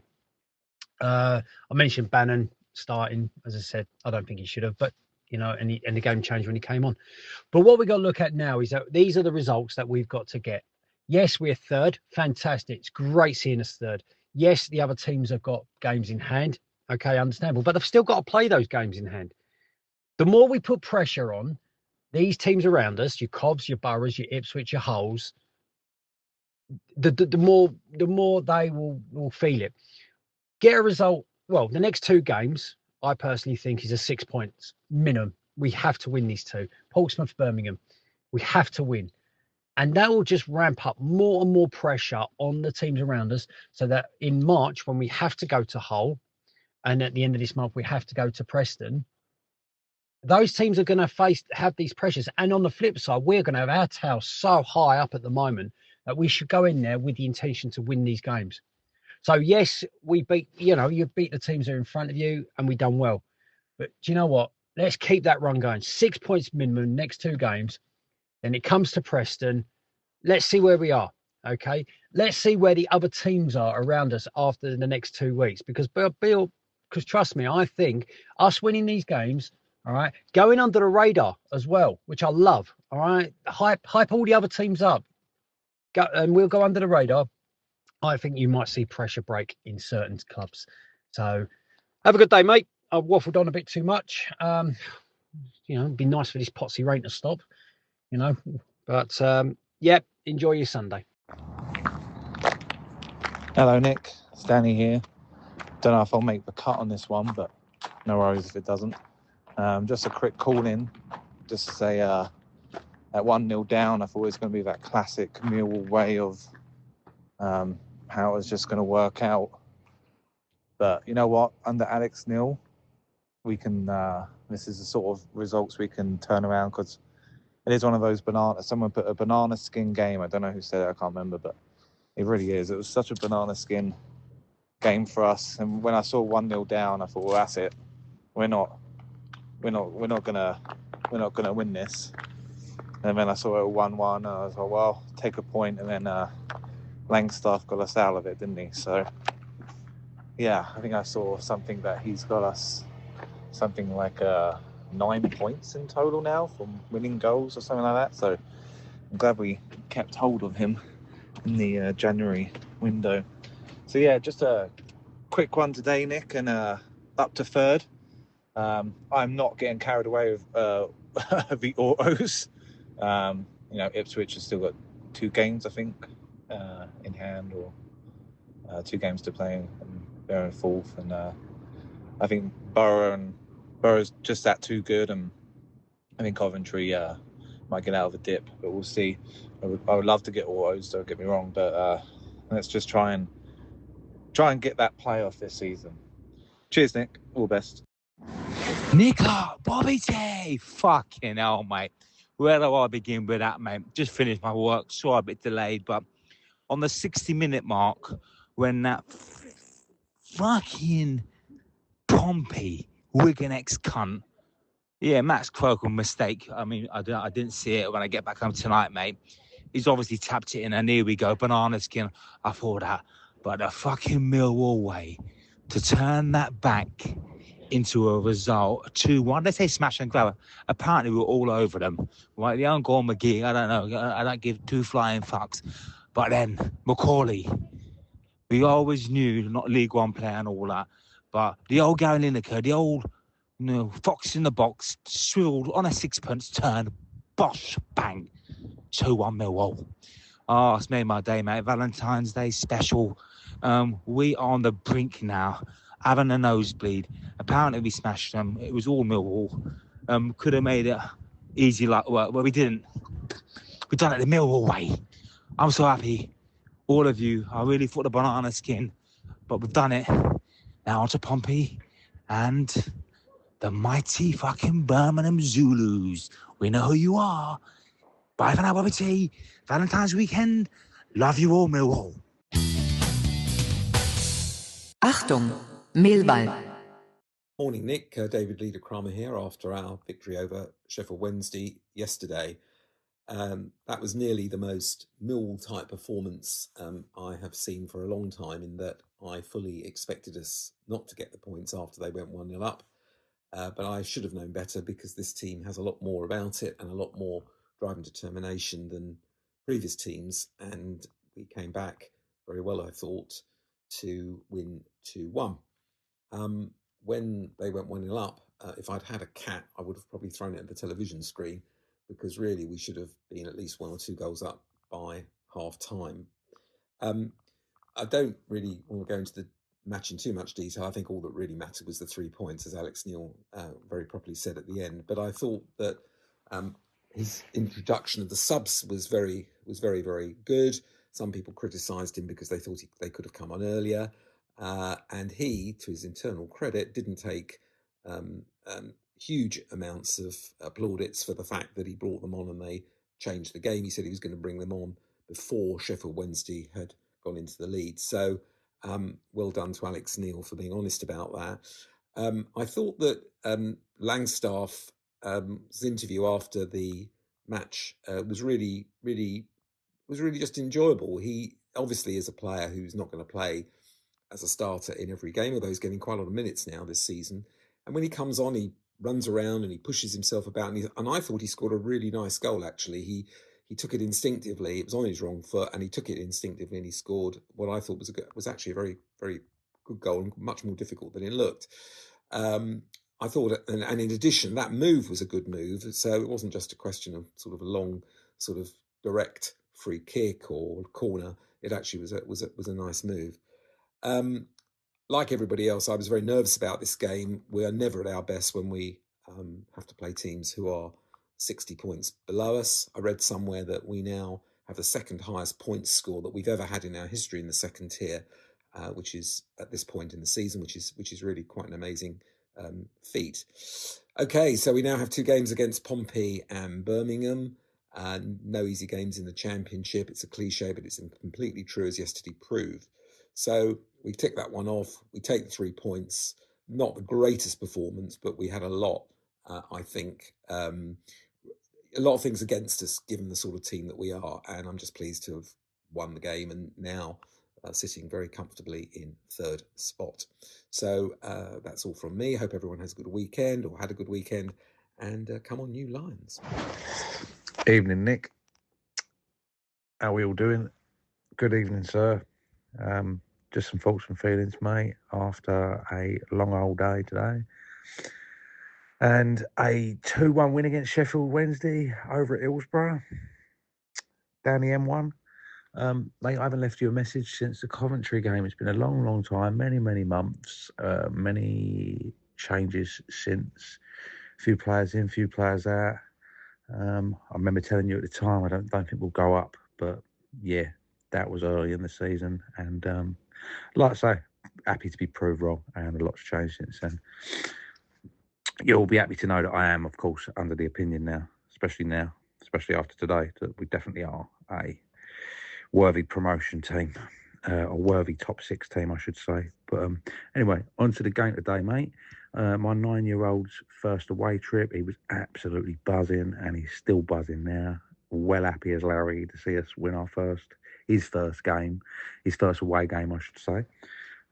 I mentioned Bannon starting. As I said, I don't think he should have, but and the game changed when he came on. But what we got to look at now is that these are the results that we've got to get. Yes, we're third. Fantastic. It's great seeing us third. Yes, the other teams have got games in hand. Okay, understandable. But they've still got to play those games in hand. The more we put pressure on these teams around us, your Cobs, your Boroughs, your Ipswich, your Hulls, the more they will feel it. Get a result. Well, the next two games, I personally think, is a 6 points minimum. We have to win these two. Portsmouth, Birmingham. We have to win. And that will just ramp up more and more pressure on the teams around us so that in March, when we have to go to Hull, and at the end of this month, we have to go to Preston, those teams are going to have these pressures. And on the flip side, we're going to have our tail so high up at the moment that we should go in there with the intention to win these games. So, yes, we beat, you beat the teams that are in front of you and we done well. But do you know what? Let's keep that run going. 6 points minimum, next two games. Then it comes to Preston. Let's see where we are. Okay. Let's see where the other teams are around us after the next 2 weeks. Because trust me, I think us winning these games, all right, going under the radar as well, which I love. All right. Hype all the other teams up. And we'll go under the radar. I think you might see pressure break in certain clubs. So have a good day, mate. I've waffled on a bit too much. It'd be nice for this potsy rain to stop, But, enjoy your Sunday. Hello, Nick. It's Danny here. Don't know if I'll make the cut on this one, but no worries if it doesn't. Just a quick call in, just to say at 1-0 down, I thought it was going to be that classic Millwall way of how it was just going to work out. But you know what? Under Alex Neil, we can. This is the sort of results we can turn around, because it is one of those someone put a banana skin game. I don't know who said it. I can't remember, but it really is. It was such a banana skin game for us. And when I saw 1-0 down, I thought, well, that's it. We're not gonna win this. And then I saw it 1-1, and I was like, well, take a point. And then Langstaff got us out of it, didn't he? So yeah, I think I saw something that he's got us something like 9 points in total now from winning goals or something like that. So I'm glad we kept hold of him in the January window. So yeah, just a quick one today, Nick, and up to third. I'm not getting carried away with the autos. Ipswich has still got 2 games, I think, in hand, or 2 games to play, and they're in fourth. And I think Borough's just that too good, and I think Coventry might get out of the dip, but we'll see. I would love to get autos, don't get me wrong, but let's just try and get that playoff this season. Cheers, Nick. All the best. Nicola, Bobby T! Fucking hell, mate. Where do I begin with that, mate? Just finished my work, sorry, a bit delayed, but on the 60-minute mark, when that fucking Pompey Wigan ex-cunt, Max Crocombe mistake. I mean, I didn't see it when I get back home tonight, mate. He's obviously tapped it in, and here we go, banana skin. I thought that, but the fucking Millwall way to turn that back into a result, 2-1. They say smash and grab. Apparently, we're all over them. Right, the own goal McGee, I don't know. I don't give 2 flying fucks. But then Macaulay, we always knew, not League One player and all that, but the old Gary Lineker, the old fox in the box, swiveled on a sixpence turn, bosh, bang, 2-1 Millwall. Oh, it's made my day, mate. Valentine's Day special. We are on the brink now, having a nosebleed. Apparently we smashed them. It was all Millwall. Could have made it easy like work, but we didn't. We done it the Millwall way. I'm so happy. All of you. I really thought the banana skin, but we've done it. Now on to Pompey and the mighty fucking Birmingham Zulus. We know who you are. Bye for now, Bobby T. Valentine's weekend. Love you all, Millwall. Achtung, Millwall. Morning, Nick. David Leader-Kramer here after our victory over Sheffield Wednesday yesterday. That was nearly the most Mill-type performance I have seen for a long time, in that I fully expected us not to get the points after they went 1-0 up. But I should have known better, because this team has a lot more about it and a lot more drive and determination than previous teams. And we came back very well, I thought, to win 2-1. When they went 1-0 up, if I'd had a cat, I would have probably thrown it at the television screen, because really we should have been at least 1 or 2 goals up by half time. I don't really want to go into the match in too much detail. I think all that really mattered was the 3 points, as Alex Neil very properly said at the end. But I thought that his introduction of the subs was very, very good. Some people criticised him because they thought they could have come on earlier. And he, to his internal credit, didn't take huge amounts of plaudits for the fact that he brought them on and they changed the game. He said he was going to bring them on before Sheffield Wednesday had gone into the lead. So well done to Alex Neil for being honest about that. I thought that Langstaff's interview after the match was really just enjoyable. He obviously is a player who's not going to play as a starter in every game, although he's getting quite a lot of minutes now this season. And when he comes on, he runs around and he pushes himself about. And I thought he scored a really nice goal, actually. He took it instinctively. It was on his wrong foot, and he took it instinctively, and he scored what I thought was actually a very, very good goal, and much more difficult than it looked. I thought, and in addition, that move was a good move. So it wasn't just a question of sort of a long, sort of direct free kick or corner. It actually was a nice move. Like everybody else, I was very nervous about this game. We are never at our best when we have to play teams who are 60 points below us. I read somewhere that we now have the second highest points score that we've ever had in our history in the second tier, which is at this point in the season, which is really quite an amazing feat. Okay, so we now have 2 games against Pompey and Birmingham. No easy games in the Championship. It's a cliche, but it's completely true, as yesterday proved. So we tick that one off. We take the 3 points. Not the greatest performance, but we had a lot, I think, a lot of things against us, given the sort of team that we are. And I'm just pleased to have won the game and now sitting very comfortably in 3rd spot. So that's all from me. Hope everyone has a good weekend, or had a good weekend. And come on, you Lions. Evening, Nick. How are we all doing? Good evening, sir. Just some thoughts and feelings, mate, after a long old day today. And a 2-1 win against Sheffield Wednesday over at Hillsborough, down the M1. Mate, I haven't left you a message since the Coventry game. It's been a long, long time, many, many months, many changes since. A few players in, few players out. I remember telling you at the time, I don't think we'll go up, but yeah, that was early in the season. And like I say, happy to be proved wrong, and a lot's changed since then. You'll be happy to know that I am, of course, under the opinion now, especially after today, that we definitely are a worthy promotion team, a worthy top 6 team, I should say. But anyway, on to the game today, mate. My 9-year-old's first away trip, he was absolutely buzzing, and he's still buzzing now. Well happy as Larry to see us win his first away game, I should say.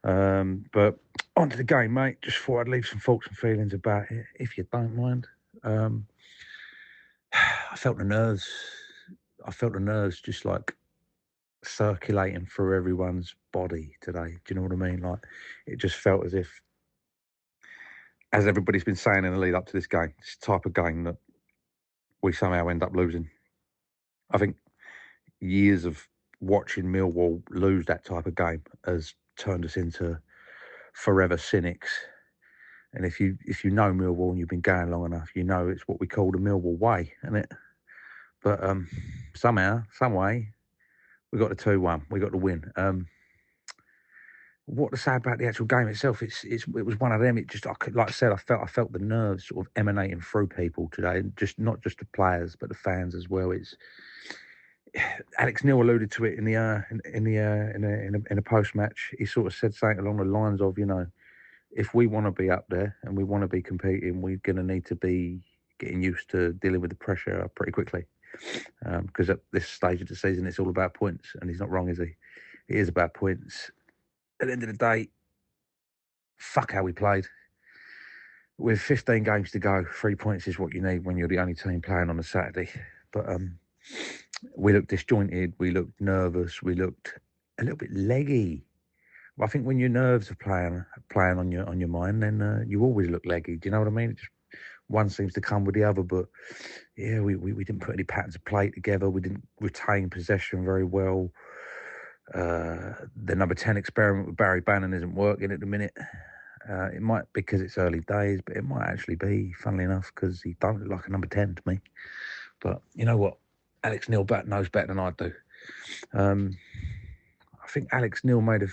But on to the game, mate. Just thought I'd leave some thoughts and feelings about it, if you don't mind. I felt the nerves just like circulating through everyone's body today. Do you know what I mean? Like, it just felt as if, as everybody's been saying in the lead up to this game, it's the type of game that we somehow end up losing. I think years of watching Millwall lose that type of game has turned us into forever cynics. And if you know Millwall and you've been going long enough, you know it's what we call the Millwall way, isn't it? But somehow, some way, we got the 2-1. We got the win. What to say about the actual game itself? It was one of them. It just, like I said, I felt the nerves sort of emanating through people today. Not just the players, but the fans as well. It's Alex Neil alluded to it in a post match. He sort of said something along the lines of, you know, if we want to be up there and we want to be competing, we're going to need to be getting used to dealing with the pressure pretty quickly. because at this stage of the season, it's all about points, and he's not wrong, is he? It is about points. At the end of the day, fuck how we played. With 15 games to go, 3 points is what you need when you're the only team playing on a Saturday. But we looked disjointed, we looked nervous, we looked a little bit leggy. I think when your nerves are playing on your mind, then you always look leggy. Do you know what I mean? It just, one seems to come with the other. But yeah, we didn't put any patterns of play together. We didn't retain possession very well. The number 10 experiment with Barry Bannon isn't working at the minute. It might be because it's early days, but it might actually be, funnily enough, because he don't look like a number 10 to me. But you know what? Alex Neil knows better than I do. I think Alex Neil made a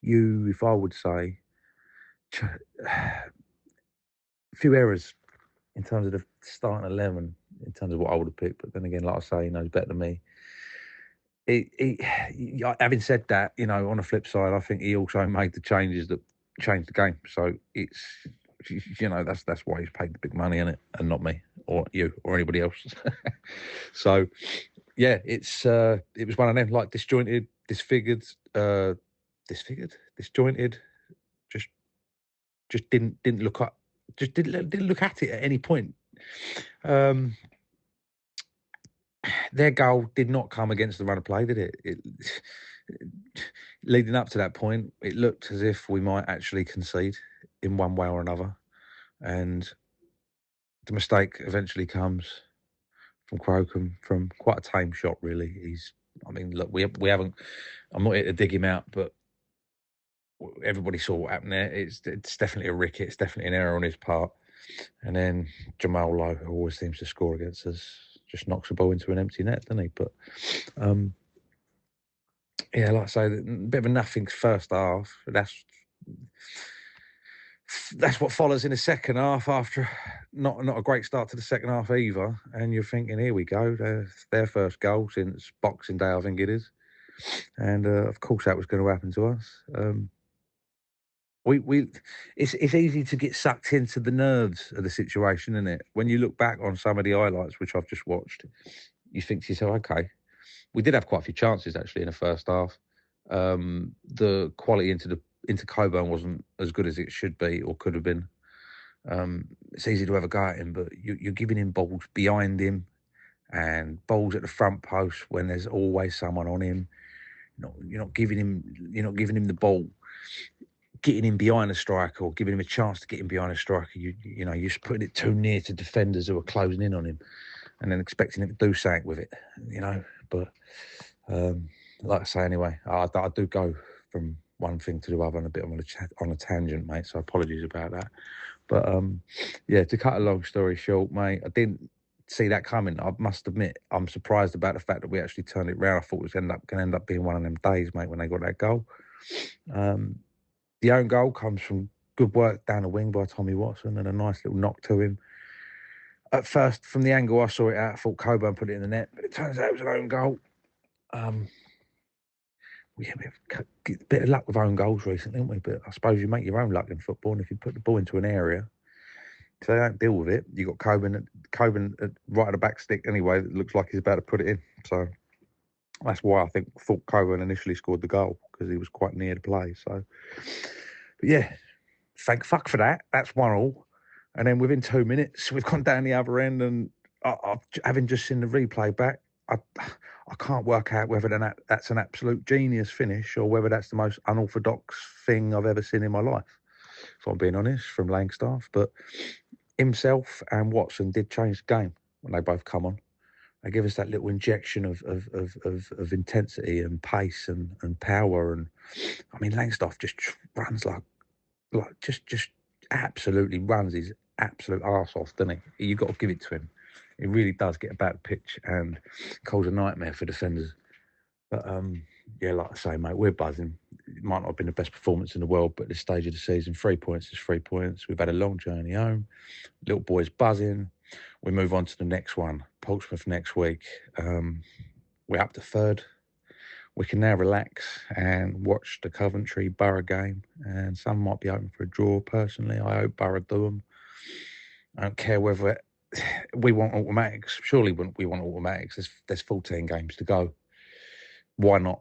few, if I would say, a few errors in terms of the starting 11, in terms of what I would have picked. But then again, like I say, he knows better than me. Having said that, you know, on the flip side, I think he also made the changes that changed the game. So it's, you know, that's why he's paid the big money in it, and not me or you or anybody else. So yeah, it was one of them, like disjointed, disjointed, just didn't look up, just didn't look at it at any point. Their goal did not come against the run of play, did it? Leading up to that point, it looked as if we might actually concede in one way or another. And the mistake eventually comes from Crocombe, from quite a tame shot, really. Look, we haven't, I'm not here to dig him out, but everybody saw what happened there. It's definitely a ricket. It's definitely an error on his part. And then Jamal Lowe, who always seems to score against us, just knocks the ball into an empty net, doesn't he? But yeah, like I say, a bit of a nothing first half. That's what follows in the second half, after not a great start to the second half either. And you're thinking, here we go, their first goal since Boxing Day, I think it is. And of course that was going to happen to us. It's easy to get sucked into the nerves of the situation, isn't it? When you look back on some of the highlights, which I've just watched, you think to yourself, okay, we did have quite a few chances actually in the first half. The quality into Coburn wasn't as good as it should be or could have been. It's easy to have a go at him, but you're giving him balls behind him and balls at the front post when there's always someone on him. You're not giving him the ball, getting him behind a striker or giving him a chance to get him behind a striker. You're just putting it too near to defenders who are closing in on him, and then expecting him to do something with it. But like I say, anyway, I do go from one thing to the other and a bit on a tangent, mate. So apologies about that. But yeah, to cut a long story short, mate, I didn't see that coming. I must admit, I'm surprised about the fact that we actually turned it round. I thought it was going to end up being one of them days, mate, when they got that goal. The own goal comes from good work down the wing by Tommy Watson and a nice little knock to him. At first, from the angle I saw it at, I thought Coburn put it in the net, but it turns out it was an own goal. We have a bit of luck with own goals recently, haven't we? But I suppose you make your own luck in football, and if you put the ball into an area, so they don't deal with it, you got Coburn right at the back stick anyway, that looks like he's about to put it in. So that's why I thought Coburn initially scored the goal, because he was quite near to play. So, but yeah, thank fuck for that. That's 1-1. And then within 2 minutes, we've gone down the other end, and having just seen the replay back, I can't work out whether that's an absolute genius finish or whether that's the most unorthodox thing I've ever seen in my life, if I'm being honest, from Langstaff. But himself and Watson did change the game when they both come on. They give us that little injection of intensity and pace and power. And I mean, Langstaff just runs like just absolutely runs his absolute arse off, doesn't he? You've got to give it to him. He really does get about the pitch and cause a nightmare for defenders. But yeah, like I say, mate, we're buzzing. It might not have been the best performance in the world, but at this stage of the season, 3 points is 3 points. We've had a long journey home. Little boy's buzzing. We move on to the next one, Portsmouth next week. We're up to third. We can now relax and watch the Coventry Borough game, and some might be open for a draw. Personally, I hope Borough do them. I don't care whether we want automatics. Surely we want automatics. There's 14 games to go. Why not?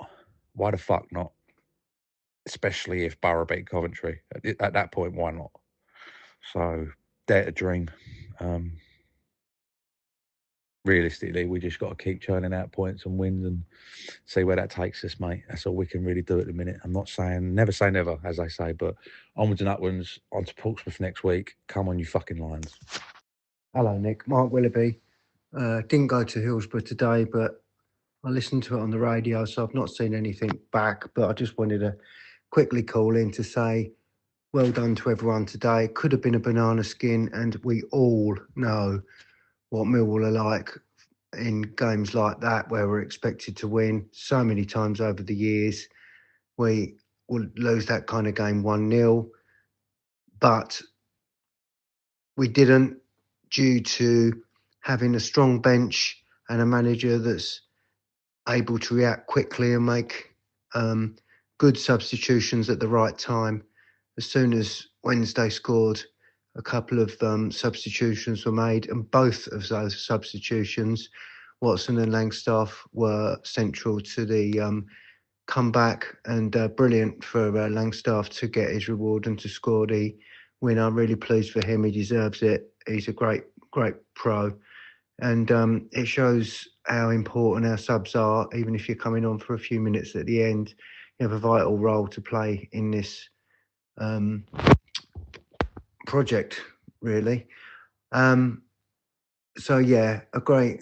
Why the fuck not? Especially if Borough beat Coventry. At that point, why not? So, dare to dream. Realistically, we just got to keep churning out points and wins and see where that takes us, mate. That's all we can really do at the minute. I'm not saying, never say never, as I say, but onwards and upwards, on to Portsmouth next week. Come on, you fucking Lions. Hello, Nick. Mark Willoughby. Didn't go to Hillsborough today, but I listened to it on the radio, so I've not seen anything back. But I just wanted to quickly call in to say well done to everyone today. It could have been a banana skin, and we all know what Millwall are like in games like that where we're expected to win. So many times over the years, we will lose that kind of game 1-0. But we didn't, due to having a strong bench and a manager that's able to react quickly and make good substitutions at the right time. As soon as Wednesday scored, a couple of substitutions were made, and both of those substitutions, Watson and Langstaff, were central to the comeback, and brilliant for Langstaff to get his reward and to score the winner. I'm really pleased for him. He deserves it. He's a great pro. And it shows how important our subs are. Even if you're coming on for a few minutes at the end, you have a vital role to play in this project, really. So yeah, a great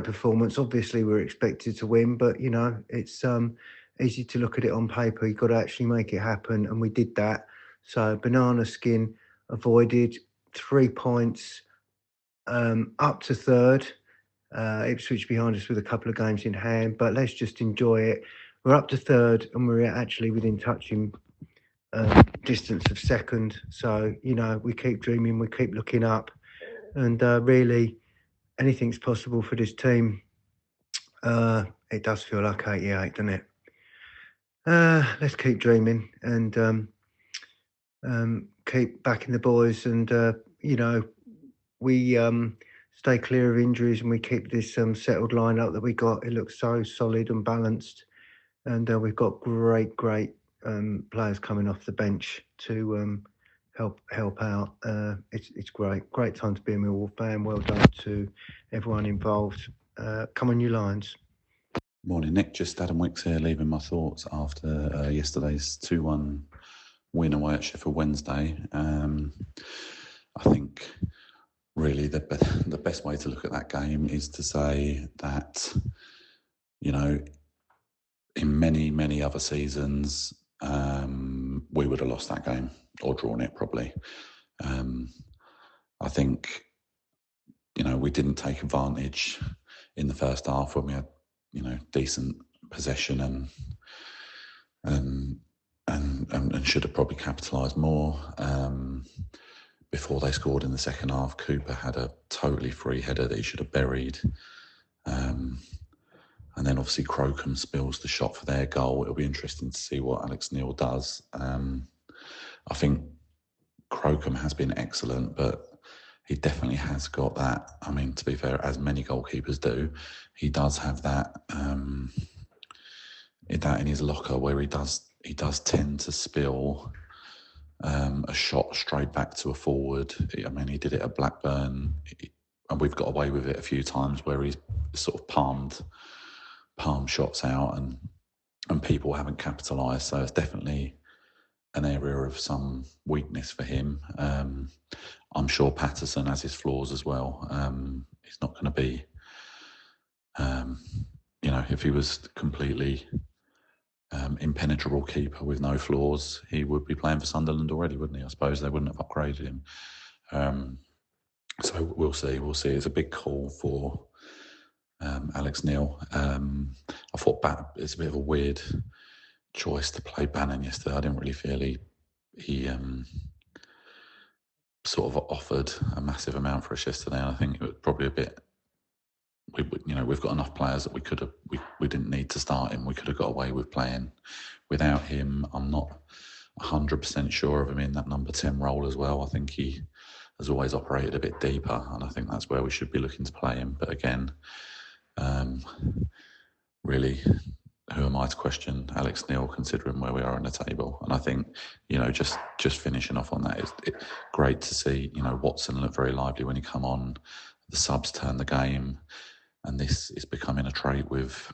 performance. Obviously, we're expected to win, but you know, it's easy to look at it on paper. You've got to actually make it happen, and we did that. So banana skin avoided, 3 points, up to third. Ipswich behind us with a couple of games in hand, but let's just enjoy it. We're up to third, and we're actually within touching distance of second. So, you know, we keep dreaming, we keep looking up, and really anything's possible for this team. It does feel like 88, doesn't it? Let's keep dreaming and keep backing the boys, and you know, we stay clear of injuries and we keep this settled lineup that we got. It looks so solid and balanced, and we've got great players coming off the bench to help out. It's great time to be a Millwall fan. Well done to everyone involved. Come on, you Lions. Morning, Nick. Just Adam Wicks here, leaving my thoughts after yesterday's 2-1 win away at Sheffield Wednesday. I think really the best way to look at that game is to say that, you know, in many other seasons, we would have lost that game or drawn it probably. I think, you know, we didn't take advantage in the first half when we had, you know, decent possession and should have probably capitalised more. Before they scored in the second half, Cooper had a totally free header that he should have buried. And then obviously Crocombe spills the shot for their goal. It'll be interesting to see what Alex Neil does. I think Crocombe has been excellent, but he definitely has got that. I mean, to be fair, as many goalkeepers do, he does have that in his locker where he does tend to spill a shot straight back to a forward. I mean, he did it at Blackburn, and we've got away with it a few times where he's sort of palmed shots out, and people haven't capitalised. So it's definitely an area of some weakness for him. I'm sure Patterson has his flaws as well. He's not going to be, you know, if he was completely impenetrable keeper with no flaws, he would be playing for Sunderland already, wouldn't he? I suppose they wouldn't have upgraded him. So we'll see. It's a big call for Alex Neil. I thought it's a bit of a weird choice to play Bannon yesterday. I didn't really feel he sort of offered a massive amount for us yesterday. And I think it was probably a bit. We've got enough players that we didn't need to start him. We could have got away with playing without him. I'm not 100% sure of him in that number 10 role as well. I think he has always operated a bit deeper, and I think that's where we should be looking to play him. But again, really, who am I to question Alex Neil, considering where we are on the table? And I think, just finishing off on that, it's great to see, Watson look very lively when he come on. The subs turn the game, and this is becoming a trait with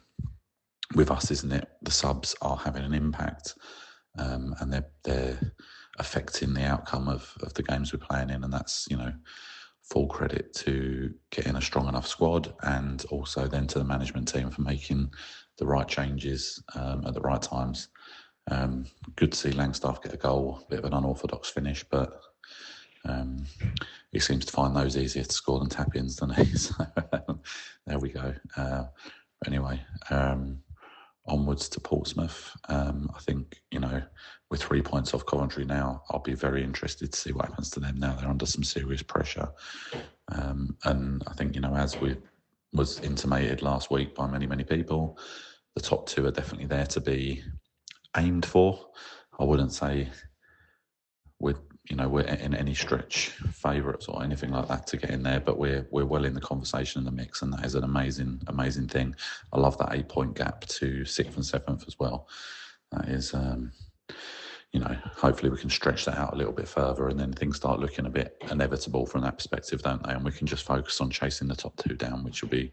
us, isn't it? The subs are having an impact, and they're affecting the outcome of the games we're playing in, and that's, full credit to getting a strong enough squad, and also then to the management team for making the right changes at the right times. Good to see Langstaff get a goal, a bit of an unorthodox finish, but he seems to find those easier to score than tap-ins, doesn't he? So there we go. Anyway, onwards to Portsmouth. I think, with 3 points off Coventry now, I'll be very interested to see what happens to them now. They're under some serious pressure. And I think, as was intimated last week by many, many people, the top two are definitely there to be aimed for. I wouldn't say we're in any stretch favourites or anything like that to get in there, but we're well in the conversation and the mix, and that is an amazing thing. I love that 8-point gap to 6th and 7th as well. That is, hopefully we can stretch that out a little bit further, and then things start looking a bit inevitable from that perspective, don't they? And we can just focus on chasing the top two down, which will be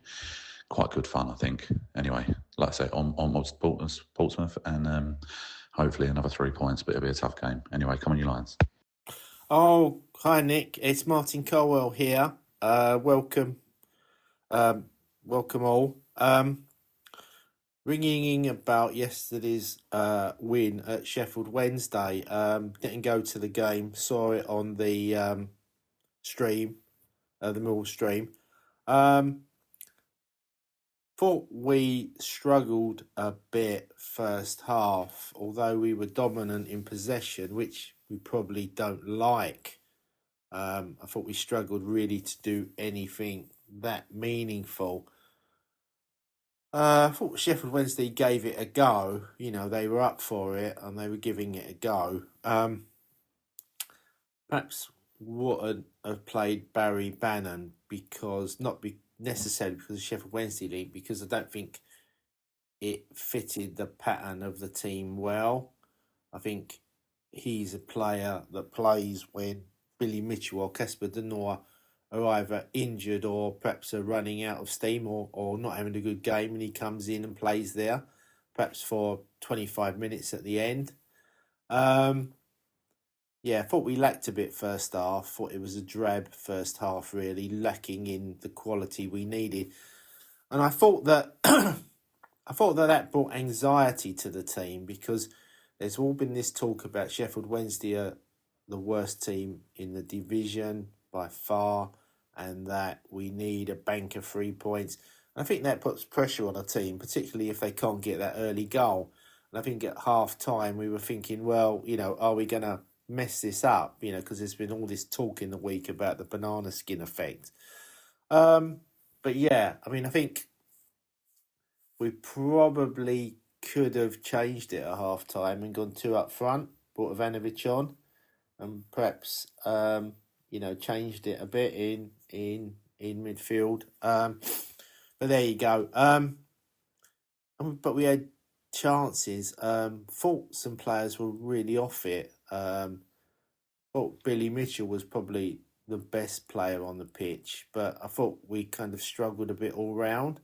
quite good fun, I think. Anyway, like I say, onwards to Portsmouth, and hopefully another 3 points, but it'll be a tough game. Anyway, come on, you Lions. Oh, hi Nick. It's Martin Colwell here. Welcome all. Ringing about yesterday's win at Sheffield Wednesday. Didn't go to the game. Saw it on the stream, the Millwall stream. Thought we struggled a bit first half, although we were dominant in possession, which we probably don't like. I thought we struggled really to do anything that meaningful. I thought Sheffield Wednesday gave it a go. They were up for it and they were giving it a go. Perhaps wouldn't have played Barry Bannon necessarily because of Sheffield Wednesday league, because I don't think it fitted the pattern of the team well. I think he's a player that plays when Billy Mitchell or Casper De Norre are either injured or perhaps are running out of steam or not having a good game, and he comes in and plays there, perhaps for 25 minutes at the end. I thought we lacked a bit first half. Thought it was a drab first half, really, lacking in the quality we needed. And I thought that that brought anxiety to the team, because there's all been this talk about Sheffield Wednesday are the worst team in the division by far, and that we need a bank of 3 points. I think that puts pressure on a team, particularly if they can't get that early goal. And I think at half time we were thinking, well, are we going to mess this up? Because there's been all this talk in the week about the banana skin effect. But yeah, I think we probably could have changed it at half time and gone 2 up front, brought Ivanovic on, and perhaps changed it a bit in midfield. But there you go. But we had chances. Thought some players were really off it. Thought Billy Mitchell was probably the best player on the pitch, but I thought we kind of struggled a bit all round.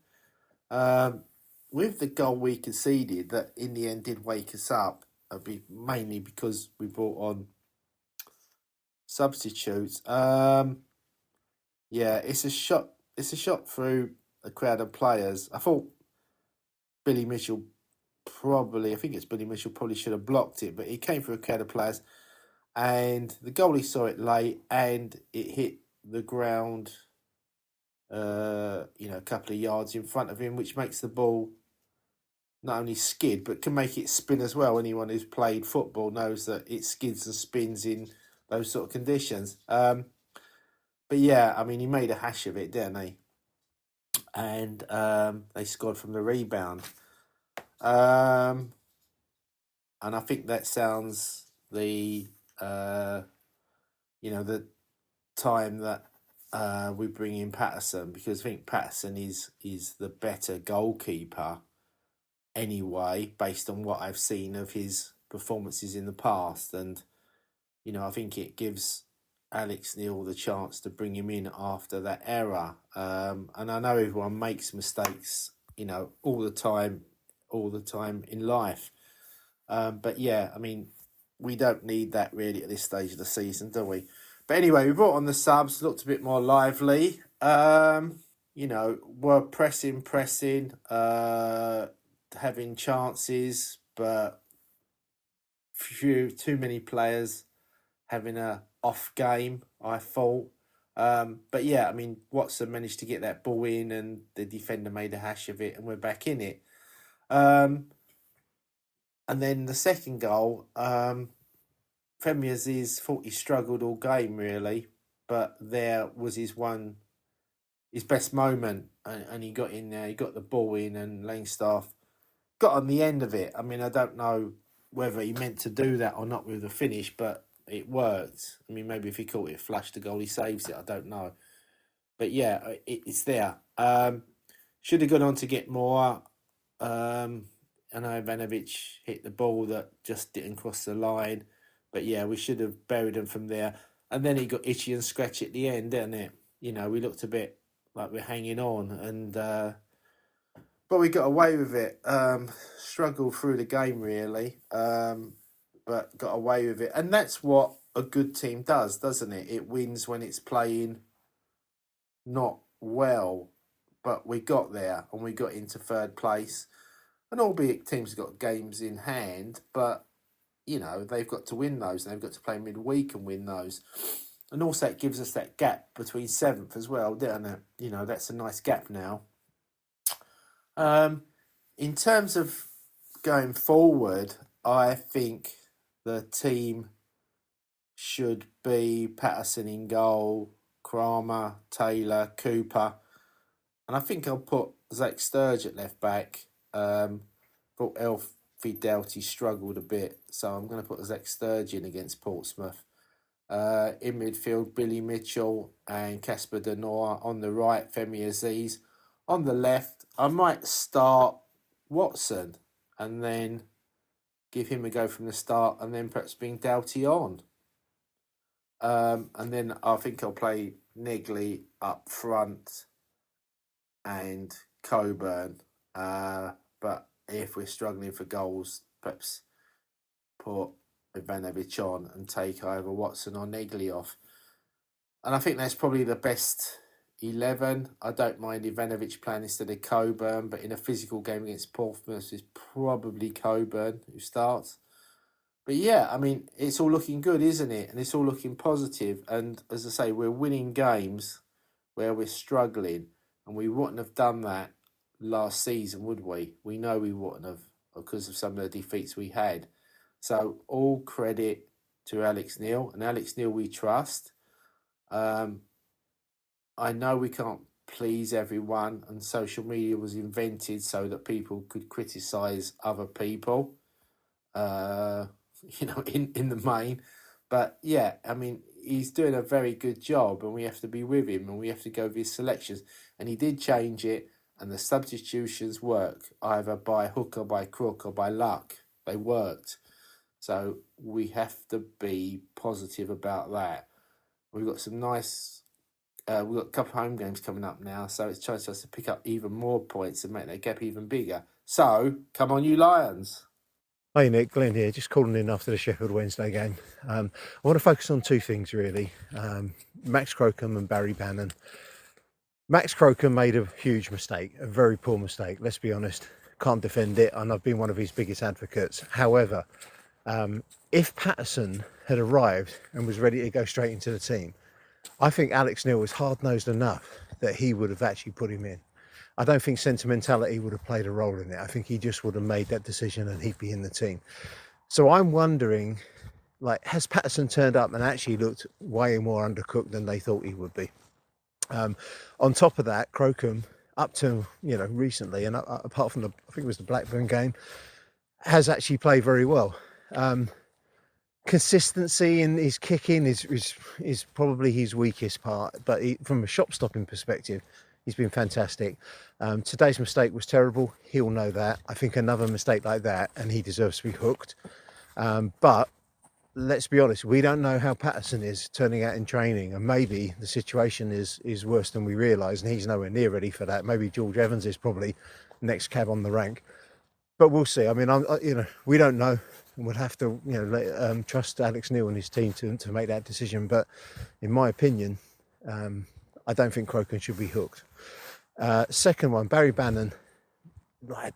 With the goal we conceded, that in the end did wake us up, mainly because we brought on substitutes. It's a shot. It's a shot through a crowd of players. I thought Billy Mitchell probably should have blocked it, but he came through a crowd of players, and the goalie saw it late, and it hit the ground, a couple of yards in front of him, which makes the ball not only skid, but can make it spin as well. Anyone who's played football knows that it skids and spins in those sort of conditions. But yeah, he made a hash of it, didn't he? And they scored from the rebound. And I think that sounds the time that we bring in Patterson, because I think Patterson is the better goalkeeper anyway, based on what I've seen of his performances in the past. And, you know, I think it gives Alex Neil the chance to bring him in after that error. And I know everyone makes mistakes, you know, all the time in life. But yeah, I mean, we don't need that really at this stage of the season, do we? But anyway, we brought on the subs, looked a bit more lively. You know, were pressing, having chances, but too many players having a off game, I thought. But yeah, I mean, Watson managed to get that ball in, and the defender made a hash of it, and we're back in it. And then the second goal, Femi Aziz thought he struggled all game really, but there was his best moment, and he got in there, he got the ball in, and Langstaff got on the end of it. I mean, I don't know whether he meant to do that or not with the finish, but it worked. I mean, maybe if he caught it flush the goal, he saves it. I don't know. But yeah, it's there. Should have gone on to get more. I know Ivanovic hit the ball that just didn't cross the line. But yeah, we should have buried him from there. And then he got itchy and scratchy at the end, didn't it? You know, we looked a bit like we're hanging on. And but we got away with it. Struggled through the game, really. But got away with it. And that's what a good team does, doesn't it? It wins when it's playing not well. But we got there, and we got into third place. And albeit teams have got games in hand, but, you know, they've got to win those, and they've got to play midweek and win those. And also it gives us that gap between 7th as well, doesn't it? You know, that's a nice gap now. In terms of going forward, I think the team should be Patterson in goal, Kramer, Taylor, Cooper. And I think I'll put Zach Sturge at left back. Thought Elfie Doughty struggled a bit, so I'm going to put Zach Sturge in against Portsmouth. In midfield, Billy Mitchell and Casper Denoir. On the right, Femi Aziz. On the left, I might start Watson and then give him a go from the start, and then perhaps bring Doughty on. And then I think I'll play Negley up front and Coburn. But if we're struggling for goals, perhaps put Ivanovic on and take either Watson or Negley off. And I think that's probably the best 11. I don't mind Ivanovic playing instead of Coburn, but in a physical game against Portsmouth, it's probably Coburn who starts. But yeah, I mean, it's all looking good, isn't it? And it's all looking positive. And as I say, we're winning games where we're struggling, and we wouldn't have done that last season, would we? We know we wouldn't have, because of some of the defeats we had. So all credit to Alex Neil, and Alex Neil we trust. I know we can't please everyone, and social media was invented so that people could criticise other people, you know, in the main. But yeah, I mean, he's doing a very good job, and we have to be with him, and we have to go with his selections. And he did change it, and the substitutions work, either by hook or by crook or by luck. They worked. So we have to be positive about that. We've got some nice... we've got a couple of home games coming up now, so it's a chance for us to pick up even more points and make that gap even bigger. So, come on, you Lions. Hey Nick, Glenn here, just calling in after the Sheffield Wednesday game. I want to focus on two things really, Max Crocombe and Barry Bannon. Max Crocombe made a huge mistake, a very poor mistake, let's be honest. Can't defend it, and I've been one of his biggest advocates. However, if Patterson had arrived and was ready to go straight into the team, I think Alex Neil was hard-nosed enough that he would have actually put him in. I don't think sentimentality would have played a role in it. I think he just would have made that decision and he'd be in the team. So I'm wondering, like, has Patterson turned up and actually looked way more undercooked than they thought he would be? On top of that, Crocombe, up to, you know, recently, and apart from I think it was the Blackburn game, has actually played very well. consistency in his kicking is probably his weakest part, but from a shop stopping perspective, he's been fantastic. Today's mistake was terrible. He'll know that. I think another mistake like that, and he deserves to be hooked. But let's be honest, we don't know how Patterson is turning out in training, and maybe the situation is worse than we realise, and he's nowhere near ready for that. Maybe George Evans is probably next cab on the rank, but we'll see. I mean, we don't know, and we'll have to trust Alex Neil and his team to make that decision. But in my opinion, I don't think Crocombe should be hooked. Second one, Barry Bannon.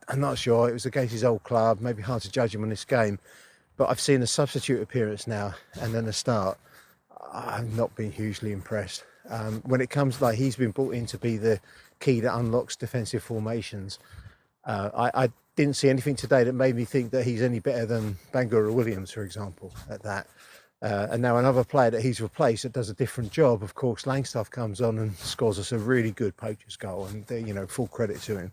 I'm not sure. It was against his old club. Maybe hard to judge him on this game. But I've seen a substitute appearance now and then a start. I've not been hugely impressed. When it comes, he's been brought in to be the key that unlocks defensive formations. I didn't see anything today that made me think that he's any better than Bangura Williams, for example, at that. And now another player that he's replaced that does a different job. Of course, Langstaff comes on and scores us a really good poacher's goal, and full credit to him.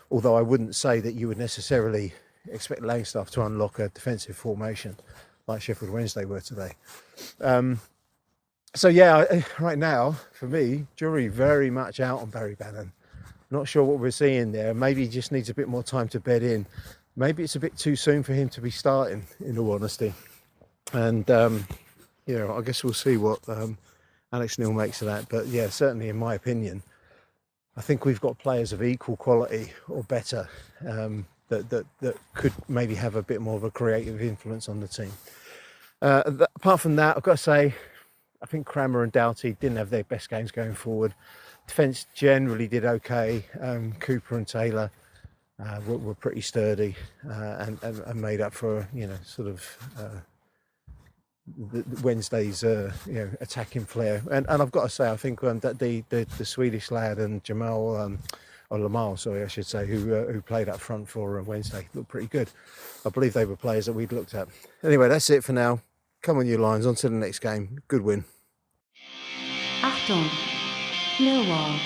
Although I wouldn't say that you would necessarily expect Langstaff to unlock a defensive formation like Sheffield Wednesday were today. Right now, for me, jury very much out on Barry Bannon. Not sure what we're seeing there. Maybe he just needs a bit more time to bed in. Maybe it's a bit too soon for him to be starting, in all honesty. And, I guess we'll see what Alex Neil makes of that. But, yeah, certainly in my opinion, I think we've got players of equal quality or better that could maybe have a bit more of a creative influence on the team. Apart from that, I've got to say, I think Crammer and Doughty didn't have their best games going forward. Defence generally did okay. Cooper and Taylor were pretty sturdy and made up for Wednesday's attacking flair. And I've got to say, I think that the Swedish lad and Jamal or Lamal, sorry, I should say, who played up front for Wednesday looked pretty good. I believe they were players that we'd looked at. Anyway, that's it for now. Come on, you Lions, on to the next game. Good win. Achtung, Millwall.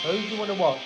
Who do you want to watch?